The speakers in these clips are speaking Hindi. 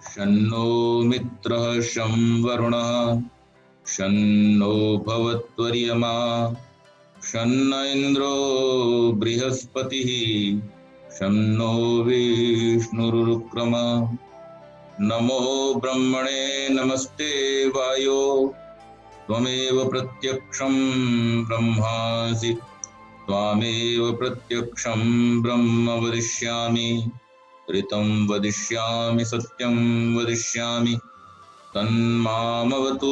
शन्नो मित्रः शं वरुणः शन्नो भवत्वर्यमा शन्न इन्द्रो बृहस्पतिः शन्नो विष्णुरुक्रम। नमो ब्रह्मणे नमस्ते वायो त्वमेव प्रत्यक्षं ब्रह्मासि त्वामेव प्रत्यक्षं ब्रह्म वदिष्यामि ऋतं वदिष्यामि सत्यं वदिष्यामि तन्मामवतु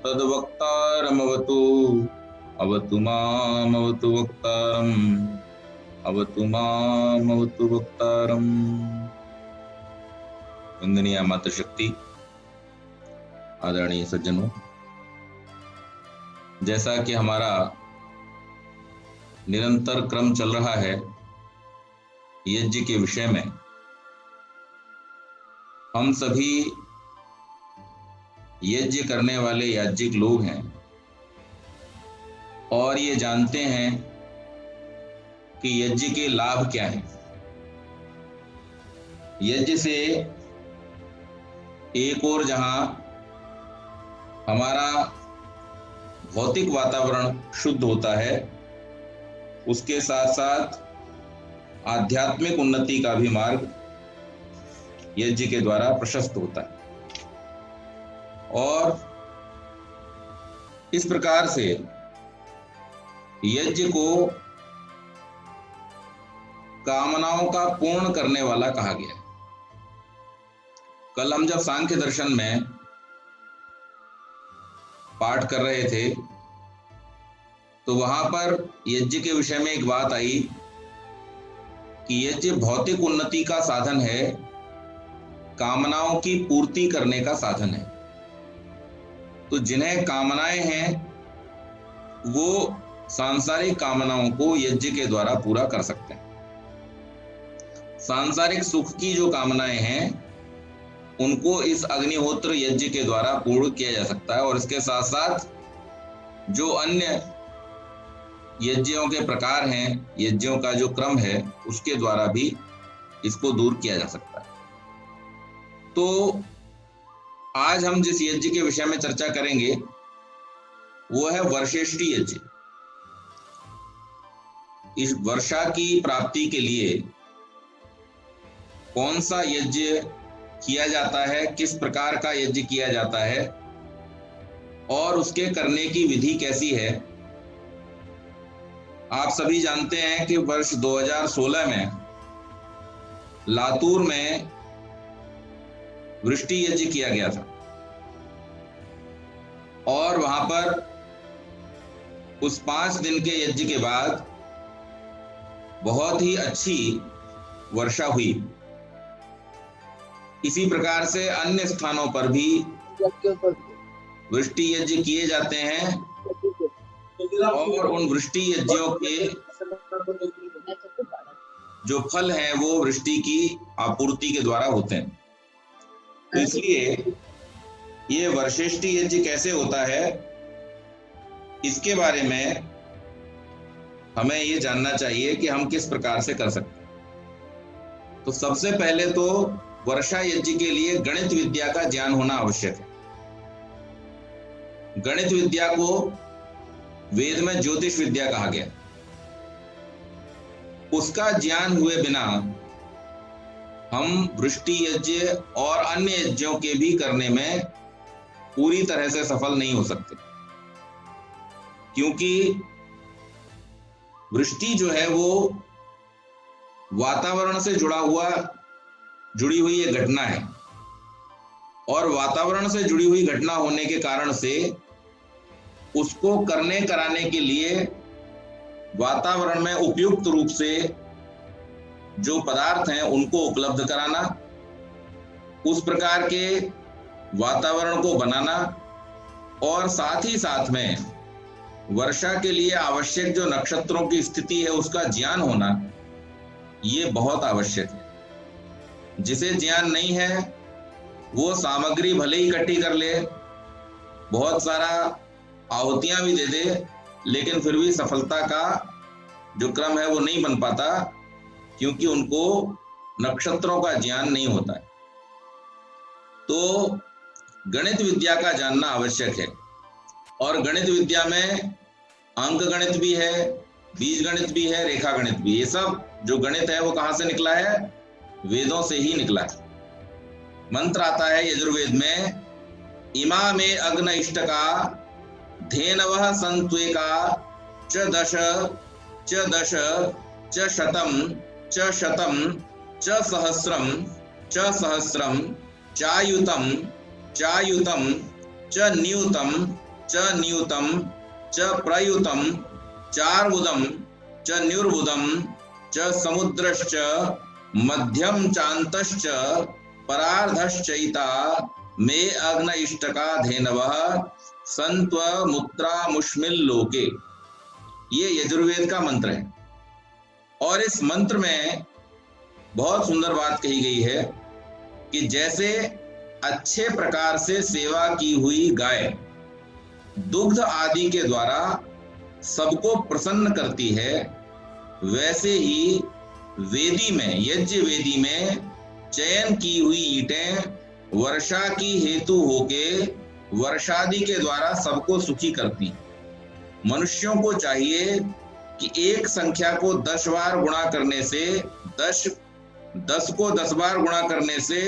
तद्वक्तारमवतु अवतु मामवतु वक्तारम् अवतु मामवतु वक्तारम्। वंदनीय मातृशक्ति, आदरणीय सज्जनों, जैसा कि हमारा निरंतर क्रम चल रहा है यज्ञ के विषय में, हम सभी यज्ञ करने वाले याज्ञिक लोग हैं और ये जानते हैं कि यज्ञ के लाभ क्या हैं। यज्ञ से एक और जहां हमारा भौतिक वातावरण शुद्ध होता है, उसके साथ साथ आध्यात्मिक उन्नति का भी मार्ग यज्ञ के द्वारा प्रशस्त होता है। और इस प्रकार से यज्ञ को कामनाओं का पूर्ण करने वाला कहा गया है। कल हम जब सांख्य दर्शन में पाठ कर रहे थे तो वहां पर यज्ञ के विषय में एक बात आई कि यज्ञ भौतिक उन्नति का साधन है, कामनाओं की पूर्ति करने का साधन है। तो जिन्हें कामनाएं हैं वो सांसारिक कामनाओं को यज्ञ के द्वारा पूरा कर सकते हैं। सांसारिक सुख की जो कामनाएं हैं उनको इस अग्निहोत्र यज्ञ के द्वारा पूर्ण किया जा सकता है, और इसके साथ साथ जो अन्य यज्ञों के प्रकार हैं, यज्ञों का जो क्रम है, उसके द्वारा भी इसको दूर किया जा सकता है। तो आज हम जिस यज्ञ के विषय में चर्चा करेंगे वो है वर्षेष्टि यज्ञ। इस वर्षा की प्राप्ति के लिए कौन सा यज्ञ किया जाता है, किस प्रकार का यज्ञ किया जाता है और उसके करने की विधि कैसी है। आप सभी जानते हैं कि वर्ष 2016 में लातूर में वृष्टि यज्ञ किया गया था और वहां पर उस 5 दिन के यज्ञ के बाद बहुत ही अच्छी वर्षा हुई। इसी प्रकार से अन्य स्थानों पर भी वृष्टि यज्ञ किए जाते हैं और उन वृष्टि यज्ञों के जो फल हैं वो वृष्टि की आपूर्ति के द्वारा होते हैं। तो इसलिए ये वर्षेष्टि यज्ञ कैसे होता है, इसके बारे में हमें ये जानना चाहिए कि हम किस प्रकार से कर सकते हैं। तो सबसे पहले तो वर्षा यज्ञ के लिए गणित विद्या का ज्ञान होना आवश्यक है। गणित विद्या को वेद में ज्योतिष विद्या कहा गया। उसका ज्ञान हुए बिना हम वृष्टि यज्ञ और अन्य यज्ञों के भी करने में पूरी तरह से सफल नहीं हो सकते, क्योंकि वृष्टि जो है वो वातावरण से जुड़ी हुई एक घटना है, और वातावरण से जुड़ी हुई घटना होने के कारण से उसको करने कराने के लिए वातावरण में उपयुक्त रूप से जो पदार्थ हैं उनको उपलब्ध कराना, उस प्रकार के वातावरण को बनाना, और साथ ही साथ में वर्षा के लिए आवश्यक जो नक्षत्रों की स्थिति है उसका ज्ञान होना, ये बहुत आवश्यक है। जिसे ज्ञान नहीं है वो सामग्री भले ही इकट्ठी कर ले, बहुत सारा आहुतियां भी दे दे, लेकिन फिर भी सफलता का जो क्रम है वो नहीं बन पाता, क्योंकि उनको नक्षत्रों का ज्ञान नहीं होता है। तो गणित विद्या का जानना आवश्यक है। और गणित विद्या में अंक गणित भी है, बीज गणित भी है, रेखा गणित भी। ये सब जो गणित है वो कहां से निकला है? वेदों से ही निकला है। मंत्र आता है यजुर्वेद में, इमा में अग्न इष्टका धेनवः संत्वेका च दश च शतम च सहस्रम चायुतम च न्यूतम च प्रयुतम चार्बुदम च निर्बुदम च समुद्रश्च मध्यम चांतश्च परार्धश्चैता मे अग्न इष्टका धेनवः सन्त्वमुत्रामुष्मिल्लोके। ये यजुर्वेद का मंत्र है। और इस मंत्र में बहुत सुंदर बात कही गई है कि जैसे अच्छे प्रकार से सेवा की हुई गाय दुग्ध आदि के द्वारा सबको प्रसन्न करती है, वैसे ही वेदी में, यज्ञ वेदी में चयन की हुई ईंटें वर्षा की हेतु होके वर्षादि के द्वारा सबको सुखी करती। मनुष्यों को चाहिए कि एक संख्या को 10 बार गुणा करने से 10 को 10 बार गुणा करने से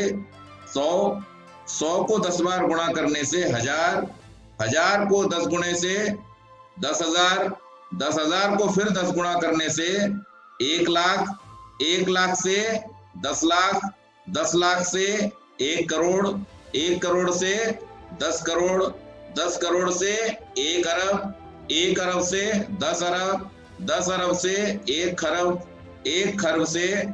100 को 10 बार गुणा करने से 1000 को 10 गुणे से 10,000 को फिर 10 गुणा करने से 1 लाख, 1 लाख से 10 लाख, 10 लाख से 1 करोड़, 1 करोड़ से 10 करोड़, 10 करोड़ से 1 अरब, 1 अरब से 10 अरब, 10 अरब से 1 खरब, 1 खरब से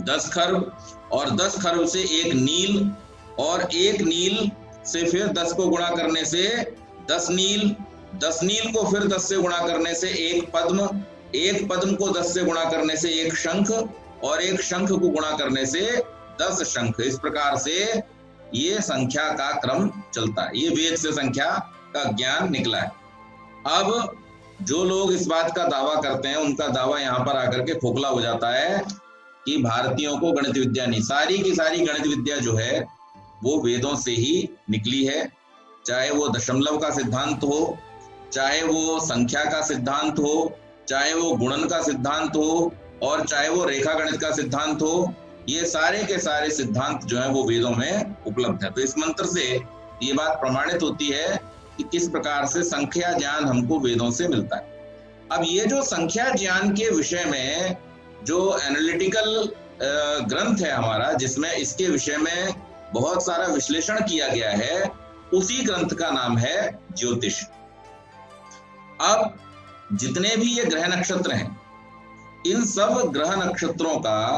10 खरब, और 10 खरब से 1 नील, और 1 नील से फिर 10 को गुणा करने से 10 नील, 10 नील को फिर 10 से गुणा करने से 1 पद्म, 1 पद्म को 10 से गुणा करने से 1 शंख, और 1 शंख को गुणा करने से 10 शंख। इस प्रकार से ये संख्या का क्रम चलता है। ये वेद से संख्या का ज्ञान निकला है। अब जो लोग इस बात का दावा करते हैं, उनका दावा यहाँ पर आकर के खोखला हो जाता है कि भारतीयों को गणित विद्या नहीं। सारी की सारी गणित विद्या जो है वो वेदों से ही निकली है। चाहे वो दशमलव का सिद्धांत हो, चाहे वो संख्या का सिद्धांत हो, चाहे वो गुणन का सिद्धांत हो, और चाहे वो रेखा गणित का सिद्धांत हो, ये सारे के सारे सिद्धांत जो है वो वेदों में उपलब्ध है। तो इस मंत्र से ये बात प्रमाणित होती है कि किस प्रकार से संख्या ज्ञान हमको वेदों से मिलता है। अब ये जो संख्या ज्ञान के विषय में जो एनालिटिकल ग्रंथ है हमारा, जिसमें इसके विषय में बहुत सारा विश्लेषण किया गया है, उसी ग्रंथ का नाम है ज्योतिष। अब जितने भी ये ग्रह नक्षत्र हैं, इन सब ग्रह नक्षत्रों का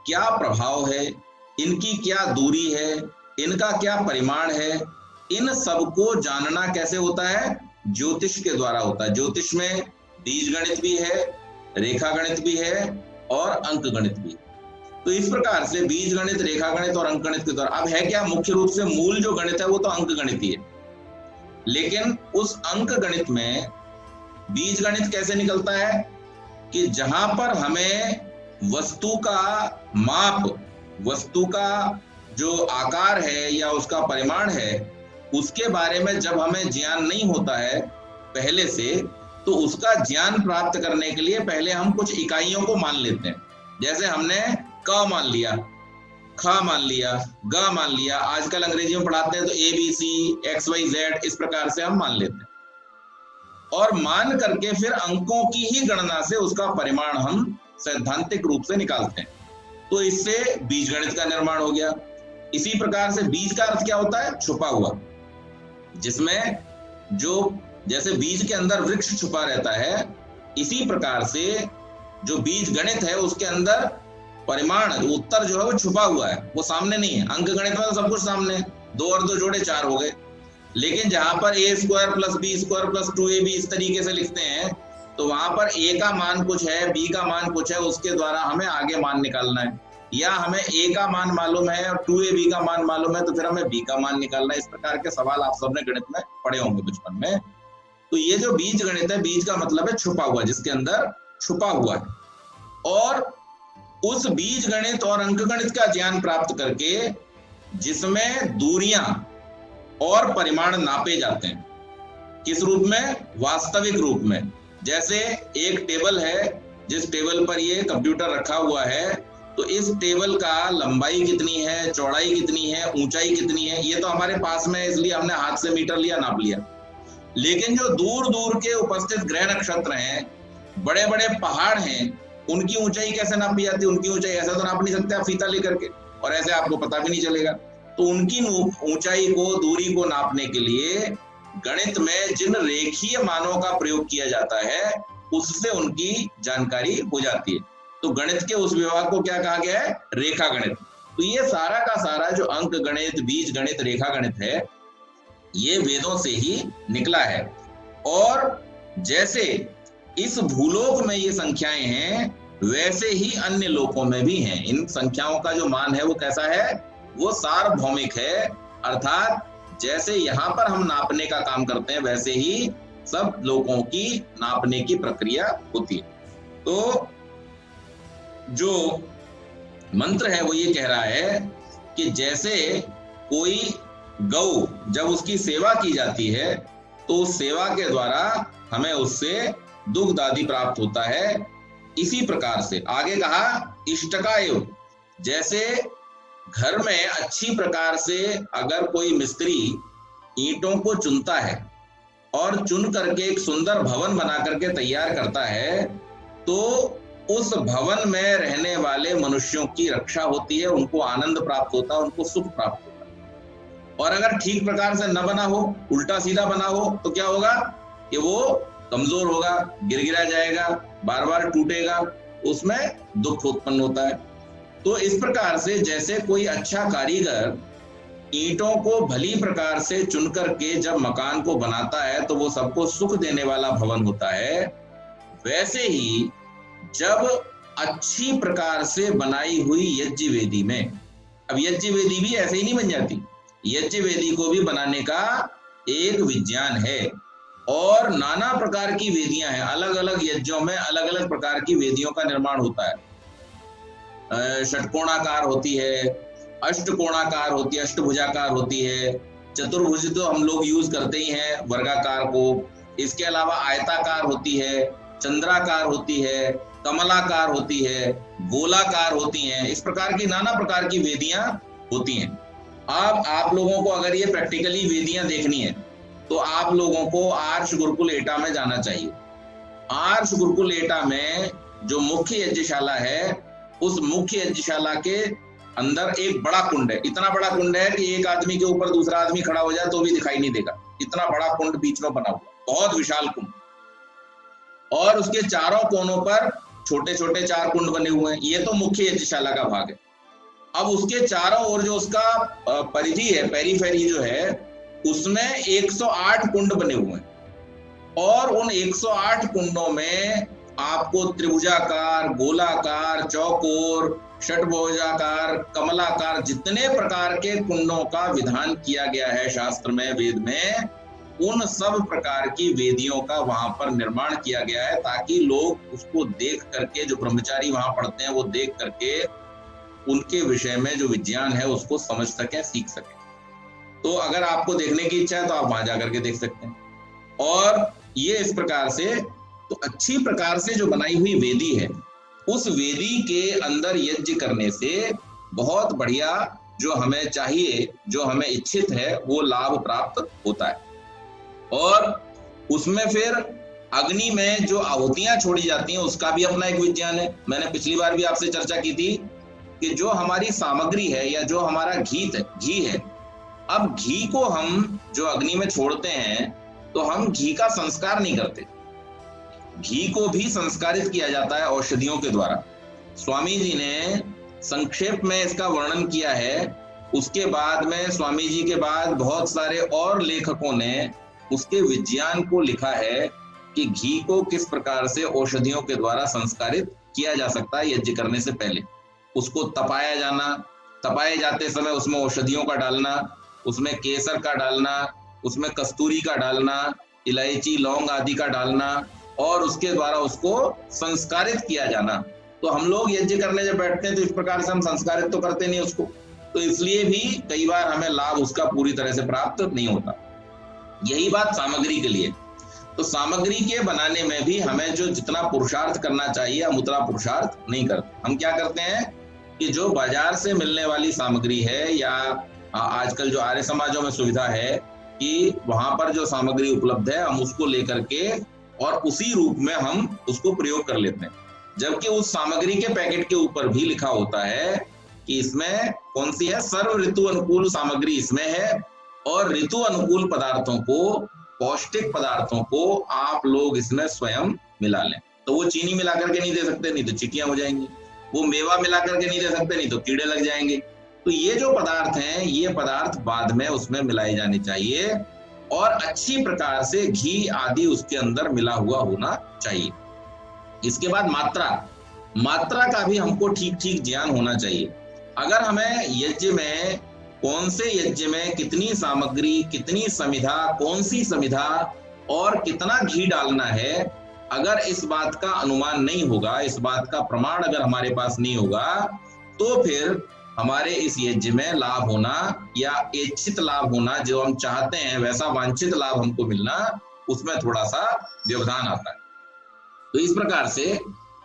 क्या प्रभाव है, इनकी क्या दूरी है, इनका क्या परिमाण है, इन सबको जानना कैसे होता है? ज्योतिष के द्वारा होता है। ज्योतिष में बीज गणित भी है, रेखा गणित भी है, और अंक गणित भी। तो इस प्रकार से बीज गणित, रेखा गणित और अंक गणित के द्वारा, अब है क्या, मुख्य रूप से मूल जो गणित है वो तो अंक गणित ही है, लेकिन उस अंक गणित में बीज गणित कैसे निकलता है कि जहां पर हमें वस्तु का माप, वस्तु का जो आकार है या उसका परिमाण है, उसके बारे में जब हमें ज्ञान नहीं होता है पहले से, तो उसका ज्ञान प्राप्त करने के लिए पहले हम कुछ इकाइयों को मान लेते हैं। जैसे हमने क मान लिया, ख मान लिया, ग मान लिया। आजकल अंग्रेजी में पढ़ाते हैं तो ABC, XYZ इस प्रकार से हम मान लेते हैं, और मान करके फिर अंकों की ही गणना से उसका परिमाण हम सैद्धांतिक रूप से निकालते हैं। तो इससे बीज गणित का निर्माण हो गया। इसी प्रकार से बीज का अर्थ क्या होता है? छुपा हुआ, जिसमें जो जैसे बीज के अंदर वृक्ष छुपा रहता है, इसी प्रकार से जो बीज गणित है उसके अंदर परिमाण, उत्तर जो है वो छुपा हुआ है, वो सामने नहीं है। अंक गणित में तो सब कुछ सामने है, 2 और 2 जोड़े 4 हो गए, लेकिन जहां पर a² + b² + 2ab इस तरीके से लिखते हैं, तो वहां पर a का मान कुछ है, b का मान कुछ है, उसके द्वारा हमें आगे मान निकालना है। या हमें a का मान मालूम है और 2ab का मान मालूम है, तो फिर हमें b का मान निकालना है। इस प्रकार के सवाल आप सबने गणित में पढ़े होंगे बचपन में। तो ये जो बीज गणित है, बीज का मतलब है छुपा हुआ, जिसके अंदर छुपा हुआ है। और उस बीज गणित और अंक गणित का ज्ञान प्राप्त करके जिसमें दूरियां और परिमाण नापे जाते हैं। किस रूप में? वास्तविक रूप में। जैसे एक टेबल है, जिस टेबल पर ये कंप्यूटर रखा हुआ है, तो इस टेबल का लंबाई कितनी है, चौड़ाई कितनी है, ऊंचाई कितनी है, ये तो हमारे पास में, इसलिए हमने हाथ से मीटर लिया, नाप लिया। लेकिन जो दूर दूर के उपस्थित ग्रह नक्षत्र हैं, बड़े बड़े पहाड़ हैं, उनकी ऊंचाई कैसे नापी जाती है? उनकी ऊंचाई ऐसा तो नाप नहीं सकते आप फीता लेकर के, और ऐसे आपको पता भी नहीं चलेगा। तो उनकी ऊंचाई को, दूरी को नापने के लिए गणित में जिन रेखीय मानों का प्रयोग किया जाता है, उससे उनकी जानकारी हो जाती है। तो गणित के उस विभाग को क्या कहा गया है? रेखा गणित। तो ये सारा का सारा जो अंक गणित, बीज गणित, रेखा गणित है, ये वेदों से ही निकला है। और जैसे इस भूलोक में ये संख्याएं हैं, वैसे ही अन्य लोकों में भी हैं। इन संख्याओं का जो मान है वो कैसा है? वो सार्वभौमिक है, अर्थात जैसे यहाँ पर हम नापने का काम करते हैं, वैसे ही सब लोगों की नापने की प्रक्रिया होती है। तो जो मंत्र है वो ये कह रहा है कि जैसे कोई गौ, जब उसकी सेवा की जाती है, तो उस सेवा के द्वारा हमें उससे दुग्ध आदि प्राप्त होता है। इसी प्रकार से आगे कहा इष्टकाएव, जैसे घर में अच्छी प्रकार से अगर कोई मिस्त्री ईंटों को चुनता है और चुन करके एक सुंदर भवन बना करके तैयार करता है, तो उस भवन में रहने वाले मनुष्यों की रक्षा होती है, उनको आनंद प्राप्त होता है, उनको सुख प्राप्त होता है। और अगर ठीक प्रकार से न बना हो, उल्टा सीधा बना हो, तो क्या होगा कि वो कमजोर होगा, गिरा जाएगा, बार बार टूटेगा, उसमें दुख उत्पन्न होता है। तो इस प्रकार से जैसे कोई अच्छा कारीगर ईंटों को भली प्रकार से चुन करके जब मकान को बनाता है तो वो सबको सुख देने वाला भवन होता है, वैसे ही जब अच्छी प्रकार से बनाई हुई यज्ञ वेदी में, अब यज्ञ वेदी भी ऐसे ही नहीं बन जाती, यज्ञ वेदी को भी बनाने का एक विज्ञान है और नाना प्रकार की वेदियां हैं। अलग अलग यज्ञों में अलग अलग प्रकार की वेदियों का निर्माण होता है। षटकोणाकार होती है, अष्टकोणाकार होती है, अष्टभुजाकार होती है, चतुर्भुज तो हम लोग यूज करते ही हैं वर्गाकार को। इसके अलावा आयताकार होती है, चंद्राकार होती है, कमलाकार होती है, गोलाकार होती हैं। इस प्रकार की नाना प्रकार की वेदियां होती हैं। अब आप लोगों को अगर ये प्रैक्टिकली वेदियां देखनी है तो आप लोगों को आर्ष गुरुकुल एटा में जाना चाहिए। आर्ष गुरुकुल एटा में जो मुख्य यज्ञशाला है, उस मुख्य यज्ञशाला के अंदर एक बड़ा कुंड है। इतना बड़ा कुंड है कि एक आदमी के ऊपर दूसरा आदमी खड़ा हो जाए तो भी दिखाई नहीं देगा, इतना बड़ा कुंड बीच में बना हुआ, बहुत विशाल कुंड। और उसके चारों कोनों पर छोटे छोटे 4 कुंड बने हुए हैं। ये तो मुख्य यज्ञशाला का भाग है। अब उसके चारों ओर जो उसका परिधि है, पेरीफेरी जो है, उसमें 108 कुंड बने हुए हैं। और उन 108 कुंडों में आपको त्रिभुजाकार, गोलाकार, चौकोर, षटभुजाकार, कमलाकार, जितने प्रकार के कुंडों का विधान किया गया है शास्त्र में, वेद में, उन सब प्रकार की वेदियों का वहां पर निर्माण किया गया है, ताकि लोग उसको देख करके, जो ब्रह्मचारी वहां पढ़ते हैं वो देख करके उनके विषय में जो विज्ञान है उसको समझ सकें, सीख सकें। तो अगर आपको देखने की इच्छा है तो आप वहां जाकर के देख सकते हैं। और ये इस प्रकार से, तो अच्छी प्रकार से जो बनाई हुई वेदी है, उस वेदी के अंदर यज्ञ करने से बहुत बढ़िया जो हमें चाहिए, जो हमें इच्छित है, वो लाभ प्राप्त होता है। और उसमें फिर अग्नि में जो आहुतियां छोड़ी जाती हैं उसका भी अपना एक विज्ञान है। मैंने पिछली बार भी आपसे चर्चा की थी कि जो हमारी सामग्री है या जो हमारा घी है, अब घी को हम जो अग्नि में छोड़ते हैं तो हम घी का संस्कार नहीं करते, घी को भी संस्कारित किया जाता है औषधियों के द्वारा। स्वामी जी ने संक्षेप में इसका वर्णन किया है। उसके बाद में स्वामी जी के बाद बहुत सारे और लेखकों ने उसके विज्ञान को लिखा है कि घी को किस प्रकार से औषधियों के द्वारा संस्कारित किया जा सकता है यज्ञ करने से पहले। उसको तपाया जाना, तपाए जाते समय उसमें औषधियों का डालना, उसमें केसर का डालना, उसमें कस्तूरी का डालना, इलायची, लौंग आदि का डालना, और उसके द्वारा उसको संस्कारित किया जाना। तो हम लोग यज्ञ करने जब बैठते हैं तो इस प्रकार से हम संस्कारित तो करते नहीं उसको, तो इसलिए भी कई बार हमें लाभ उसका पूरी तरह से प्राप्त नहीं होता। यही बात सामग्री के लिए। तो सामग्री के बनाने में भी हमें जो जितना पुरुषार्थ करना चाहिए हम उतना पुरुषार्थ नहीं करते। हम क्या करते हैं कि जो बाजार से मिलने वाली सामग्री है, या आजकल जो आर्य समाजों में सुविधा है कि वहां पर जो सामग्री उपलब्ध है हम उसको लेकर के और उसी रूप में हम उसको प्रयोग कर लेते हैं, जबकि उस सामग्री के पैकेट के ऊपर भी लिखा होता है कि इसमें कौन सी है, सर्व ऋतु अनुकूल सामग्री इसमें है, और ऋतु अनुकूल पदार्थों को, पौष्टिक पदार्थों को आप लोग इसमें स्वयं मिला लें। तो वो चीनी मिला करके नहीं दे सकते, नहीं तो चींटियां हो जाएंगी, वो मेवा मिला करके नहीं दे सकते, नहीं तो कीड़े लग जाएंगे। तो ये जो पदार्थ हैं, ये पदार्थ बाद में उसमें मिलाए जाने चाहिए, और अच्छी प्रकार से घी आदि उसके अंदर मिला हुआ होना चाहिए। इसके बाद मात्रा का भी हमको ठीक ठीक ज्ञान होना चाहिए। अगर हमें यज्ञ में कौन से यज्ञ में कितनी सामग्री, कितनी समिधा, कौन सी समिधा और कितना घी डालना है, अगर इस बात का अनुमान नहीं होगा, इस बात का प्रमाण अगर हमारे पास नहीं होगा, तो फिर हमारे इस यज्ञ में लाभ होना या इच्छित लाभ होना, जो हम चाहते हैं वैसा वांछित लाभ हमको मिलना, उसमें थोड़ा सा व्यवधान आता है। तो इस प्रकार से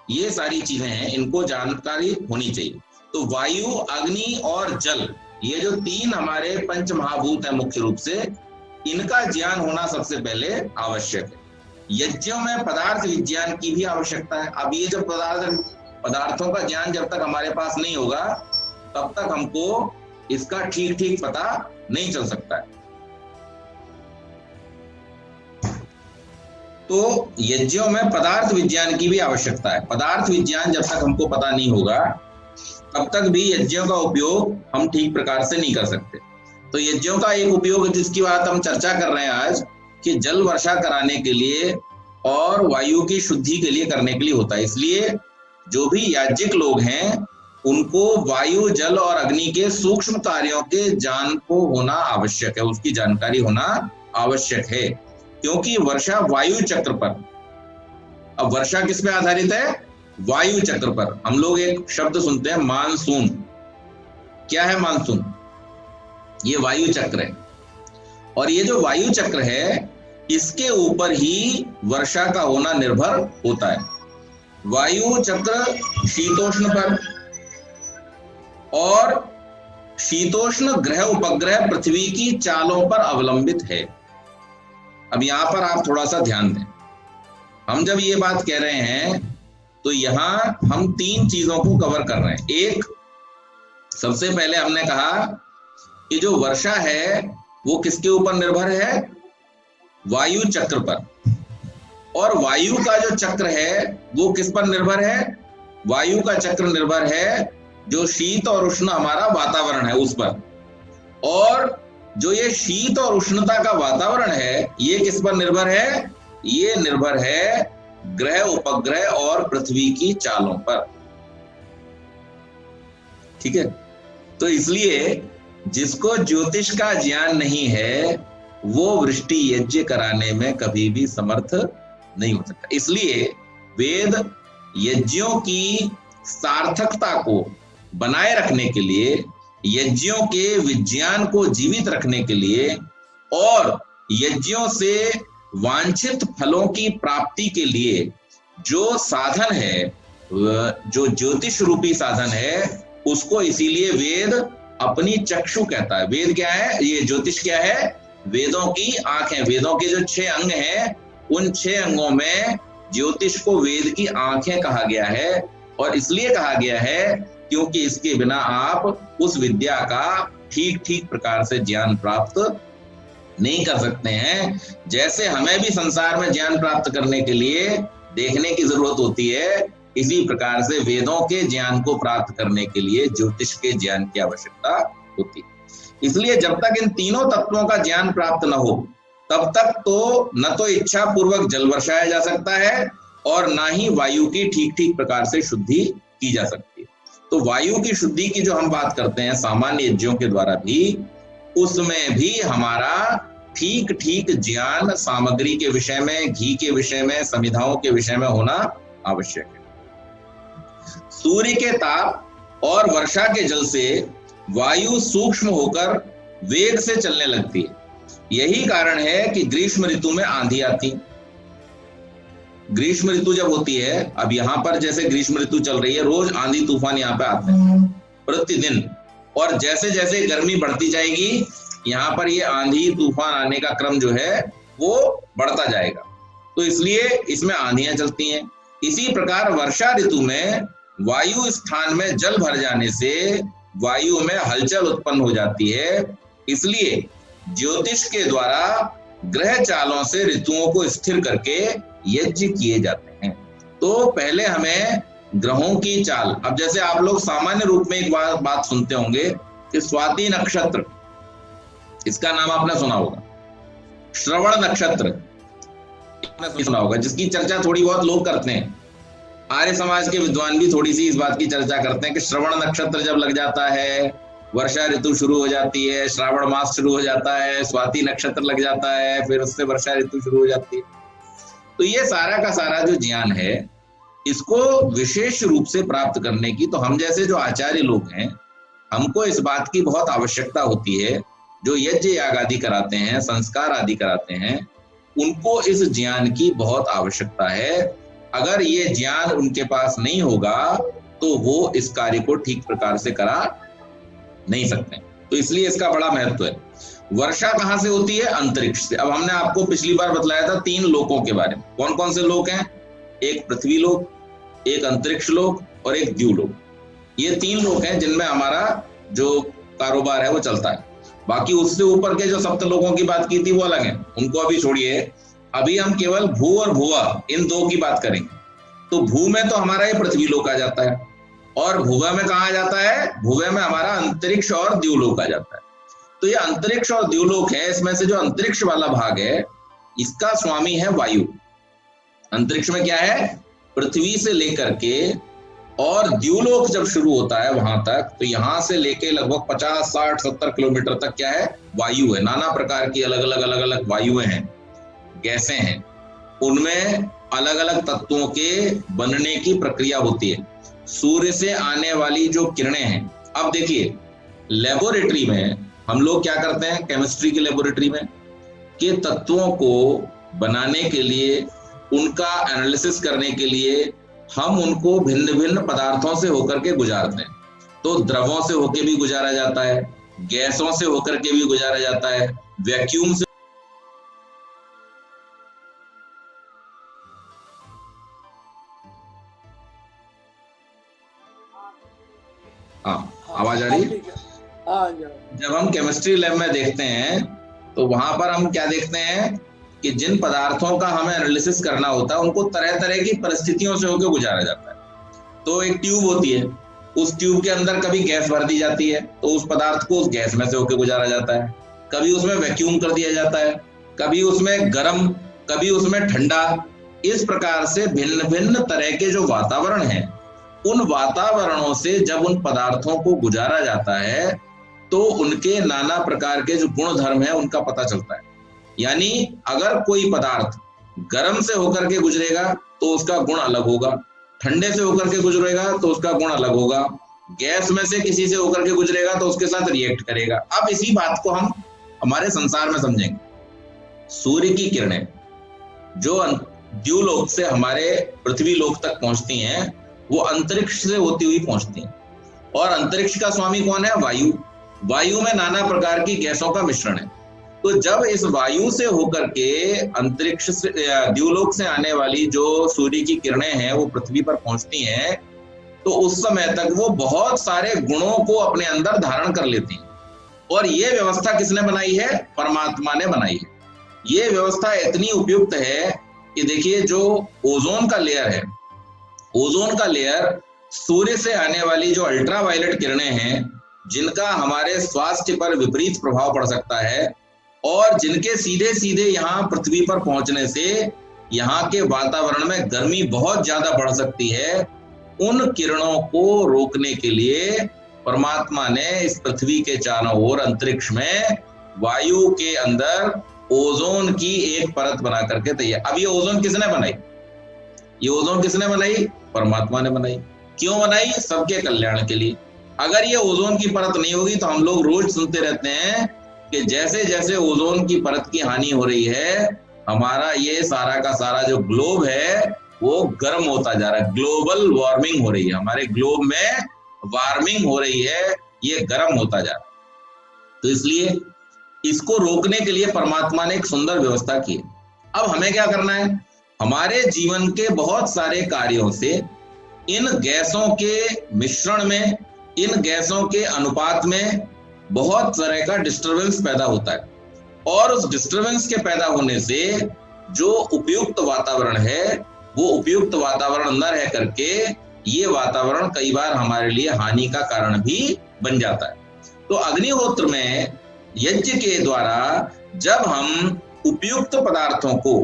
ये सारी चीजें हैं, इनको जानकारी होनी चाहिए। तो वायु, अग्नि और जल, ये जो तीन हमारे पंच महाभूत हैं मुख्य रूप से, इनका ज्ञान होना सबसे पहले आवश्यक है। यज्ञों में पदार्थ विज्ञान की भी आवश्यकता है। अब ये जब पदार्थों का ज्ञान जब तक हमारे पास नहीं होगा, तब तक हमको इसका ठीक ठीक पता नहीं चल सकता है। तो यज्ञों में पदार्थ विज्ञान की भी आवश्यकता है। पदार्थ विज्ञान जब तक हमको पता नहीं होगा, तब तक भी यज्ञों का उपयोग हम ठीक प्रकार से नहीं कर सकते। तो यज्ञों का एक उपयोग जिसकी बात हम चर्चा कर रहे हैं आज, कि जल वर्षा कराने के लिए और वायु की शुद्धि के लिए करने के लिए होता है। इसलिए जो भी याज्ञिक लोग हैं, उनको वायु, जल और अग्नि के सूक्ष्म कार्यों के ज्ञान को होना आवश्यक है, उसकी जानकारी होना आवश्यक है, क्योंकि वर्षा वायु चक्र पर, अब वर्षा किस पे आधारित है, वायु चक्र पर। हम लोग एक शब्द सुनते हैं मानसून, क्या है मानसून, ये वायु चक्र है, और ये जो वायु चक्र है इसके ऊपर ही वर्षा का होना निर्भर होता है। वायु चक्र शीतोष्ण पर, और शीतोष्ण ग्रह उपग्रह पृथ्वी की चालों पर अवलंबित है। अब यहां पर आप थोड़ा सा ध्यान दें, हम जब ये बात कह रहे हैं तो यहां हम तीन चीजों को कवर कर रहे हैं। एक, सबसे पहले हमने कहा कि जो वर्षा है वो किसके ऊपर निर्भर है, वायु चक्र पर, और वायु का जो चक्र है वो किस पर निर्भर है, वायु का चक्र निर्भर है जो शीत और उष्ण हमारा वातावरण है उस पर, और जो ये शीत और उष्णता का वातावरण है ये किस पर निर्भर है, ये निर्भर है ग्रह उपग्रह और पृथ्वी की चालों पर। ठीक है, तो इसलिए जिसको ज्योतिष का ज्ञान नहीं है वो वृष्टि यज्ञ कराने में कभी भी समर्थ नहीं हो सकता। इसलिए वेद यज्ञों की सार्थकता को बनाए रखने के लिए, यज्ञों के विज्ञान को जीवित रखने के लिए, और यज्ञों से वांछित फलों की प्राप्ति के लिए जो साधन है, जो ज्योतिष रूपी साधन है, उसको इसीलिए वेद अपनी चक्षु कहता है। वेद क्या है, ये ज्योतिष क्या है, वेदों की आंख है। वेदों के जो 6 अंग हैं, उन 6 अंगों में ज्योतिष को वेद की आंखें कहा गया है, और इसलिए कहा गया है क्योंकि इसके बिना आप उस विद्या का ठीक ठीक प्रकार से ज्ञान प्राप्त नहीं कर सकते हैं। जैसे हमें भी संसार में ज्ञान प्राप्त करने के लिए देखने की जरूरत होती है, इसी प्रकार से वेदों के ज्ञान को प्राप्त करने के लिए ज्योतिष के ज्ञान की आवश्यकता होती है। इसलिए जब तक इन तीनों तत्वों का ज्ञान प्राप्त न हो, तब तक तो न तो इच्छा पूर्वक जल वर्षाया जा सकता है, और ना ही वायु की ठीक ठीक प्रकार से शुद्धि की जा सकती है। तो वायु की शुद्धि की जो हम बात करते हैं सामान्य यज्ञों के द्वारा भी, उसमें भी हमारा ठीक ठीक ज्ञान सामग्री के विषय में, घी के विषय में, समिधाओं के विषय में होना आवश्यक है। सूर्य के ताप और वर्षा के जल से वायु सूक्ष्म होकर वेग से चलने लगती है। यही कारण है कि ग्रीष्म ऋतु में आंधी आती। ग्रीष्म ऋतु जब होती है, अब यहाँ पर जैसे ग्रीष्म ऋतु चल रही है, रोज आंधी तूफान यहाँ पे आते हैं प्रतिदिन, और जैसे जैसे गर्मी बढ़ती जाएगी यहाँ पर ये आंधी तूफान आने का क्रम जो है वो बढ़ता जाएगा, तो इसलिए इसमें आंधियां चलती हैं। इसी प्रकार वर्षा ऋतु में वायु स्थान में जल भर जाने से वायु में हलचल उत्पन्न हो जाती है। इसलिए ज्योतिष के द्वारा ग्रह चालों से ऋतुओं को स्थिर करके यज्ञ किए जाते हैं। तो पहले हमें ग्रहों की चाल, अब जैसे आप लोग सामान्य रूप में एक बात सुनते होंगे कि स्वाति नक्षत्र, इसका नाम आपने सुना होगा। श्रवण नक्षत्र आपने सुना होगा, जिसकी चर्चा थोड़ी बहुत लोग करते हैं। आर्य समाज के विद्वान भी थोड़ी सी इस बात की चर्चा करते हैं कि श्रवण नक्षत्र जब लग जाता है, वर्षा ऋतु शुरू हो जाती है, श्रावण मास शुरू हो जाता है, स्वाति नक्षत्र लग जाता है, फिर उससे वर्षा ऋतु शुरू हो जाती है। तो ये सारा का सारा जो ज्ञान है, इसको विशेष रूप से प्राप्त करने की तो हम जैसे जो आचार्य लोग हैं, हमको इस बात की बहुत आवश्यकता होती है। जो यज्ञ याग आदि कराते हैं, संस्कार आदि कराते हैं, उनको इस ज्ञान की बहुत आवश्यकता है। अगर ये ज्ञान उनके पास नहीं होगा तो वो इस कार्य को ठीक प्रकार से करा नहीं सकते। तो इसलिए इसका बड़ा महत्व है। वर्षा कहां से होती है? अंतरिक्ष से। अब हमने आपको पिछली बार बतलाया था 3 लोकों के बारे में। कौन कौन से लोक हैं? एक पृथ्वी लोक, एक अंतरिक्ष लोक और एक द्यूलोक। ये 3 लोक हैं जिनमें हमारा जो कारोबार है वो चलता है। बाकी उससे ऊपर के जो सप्त लोकों की बात की थी वो अलग है, उनको अभी छोड़िए। अभी हम केवल भू और भुवा इन 2 की बात करेंगे। तो भू में तो हमारा ये पृथ्वी लोक आ जाता है, और भुवा में कहा आ जाता है? भुवे में हमारा अंतरिक्ष और द्यूलोक आ जाता है। तो ये अंतरिक्ष और द्यूलोक है, इसमें से जो अंतरिक्ष वाला भाग है इसका स्वामी है वायु। अंतरिक्ष में क्या है? पृथ्वी से लेकर के और द्यूलोक जब शुरू होता है वहां तक, तो यहां से लेके लगभग 50, 60, 70 किलोमीटर तक क्या है? वायु है। नाना प्रकार की अलग अलग वायुएं हैं, गैसें हैं। उनमें अलग अलग तत्वों के बनने की प्रक्रिया होती है। सूर्य से आने वाली जो किरणें हैं, अब देखिए लेबोरेटरी में हम लोग क्या करते हैं, केमिस्ट्री की लेबोरेटरी में, कि तत्वों को बनाने के लिए, उनका एनालिसिस करने के लिए हम उनको भिन्न भिन्न पदार्थों से होकर के गुजारते हैं। तो द्रवों से होकर भी गुजारा जाता है, गैसों से होकर के भी गुजारा जाता है, वैक्यूम से। हाँ, आवाज आ रही है? जब हम केमिस्ट्री लैब में देखते हैं तो वहां पर हम क्या देखते हैं कि जिन पदार्थों का हमें एनालिसिस करना होता है उनको तरह तरह की परिस्थितियों से होकर गुजारा जाता है। तो एक ट्यूब होती है, उस ट्यूब के अंदर कभी गैस भर दी जाती है तो उस पदार्थ को उस गैस में से होकर गुजारा जाता है। कभी उसमें वैक्यूम कर दिया जाता है, कभी उसमें गर्म, कभी उसमें ठंडा। इस प्रकार से भिन्न भिन्न तरह के जो वातावरण है, उन वातावरणों से जब उन पदार्थों को गुजारा जाता है तो उनके नाना प्रकार के जो गुण धर्म है उनका पता चलता है। यानी अगर कोई पदार्थ गर्म से होकर के गुजरेगा तो उसका गुण अलग होगा, ठंडे से होकर के गुजरेगा तो उसका गुण अलग होगा, गैस में से किसी से होकर के गुजरेगा तो उसके साथ रिएक्ट करेगा। अब इसी बात को हम हमारे संसार में समझेंगे। सूर्य की किरणें जो द्यूलोक से हमारे पृथ्वी लोक तक पहुंचती हैं, वो अंतरिक्ष से होती हुई पहुंचती हैं। और अंतरिक्ष का स्वामी कौन है? वायु। वायु में नाना प्रकार की गैसों का मिश्रण है। तो जब इस वायु से होकर के अंतरिक्ष से, द्यूलोक से आने वाली जो सूर्य की किरणें हैं वो पृथ्वी पर पहुंचती हैं, तो उस समय तक वो बहुत सारे गुणों को अपने अंदर धारण कर लेती हैं। और ये व्यवस्था किसने बनाई है? परमात्मा ने बनाई है। ये व्यवस्था इतनी उपयुक्त है कि देखिए जो ओजोन का लेयर है, ओजोन का लेयर सूर्य से आने वाली जो अल्ट्रावायलेट किरणें हैं, जिनका हमारे स्वास्थ्य पर विपरीत प्रभाव पड़ सकता है और जिनके सीधे सीधे यहाँ पृथ्वी पर पहुंचने से यहाँ के वातावरण में गर्मी बहुत ज्यादा बढ़ सकती है, उन किरणों को रोकने के लिए परमात्मा ने इस पृथ्वी के चारों ओर अंतरिक्ष में वायु के अंदर ओजोन की एक परत बना करके तैयार। अब ये ओजोन किसने बनाई? ये ओजोन किसने बनाई? परमात्मा ने बनाई। क्यों बनाई? सबके कल्याण के लिए। अगर ये ओजोन की परत नहीं होगी तो हम लोग रोज सुनते रहते हैं कि जैसे जैसे ओजोन की परत की हानि हो रही है, हमारा ये सारा का सारा जो ग्लोब है वो गर्म होता जा रहा है, ग्लोबल वार्मिंग हो रही है, हमारे ग्लोब में वार्मिंग हो रही है, ये गर्म होता जा रहा है। तो इसलिए इसको रोकने के लिए परमात्मा ने एक सुंदर व्यवस्था की है। अब हमें क्या करना है? हमारे जीवन के बहुत सारे कार्यों से इन गैसों के मिश्रण में, इन गैसों के अनुपात में बहुत तरह का डिस्टरबेंस पैदा होता है, और उस डिस्टरबेंस के पैदा होने से जो उपयुक्त वातावरण है वो उपयुक्त वातावरण न रह करके ये वातावरण कई बार हमारे लिए हानि का कारण भी बन जाता है। तो अग्निहोत्र में यज्ञ के द्वारा जब हम उपयुक्त पदार्थों को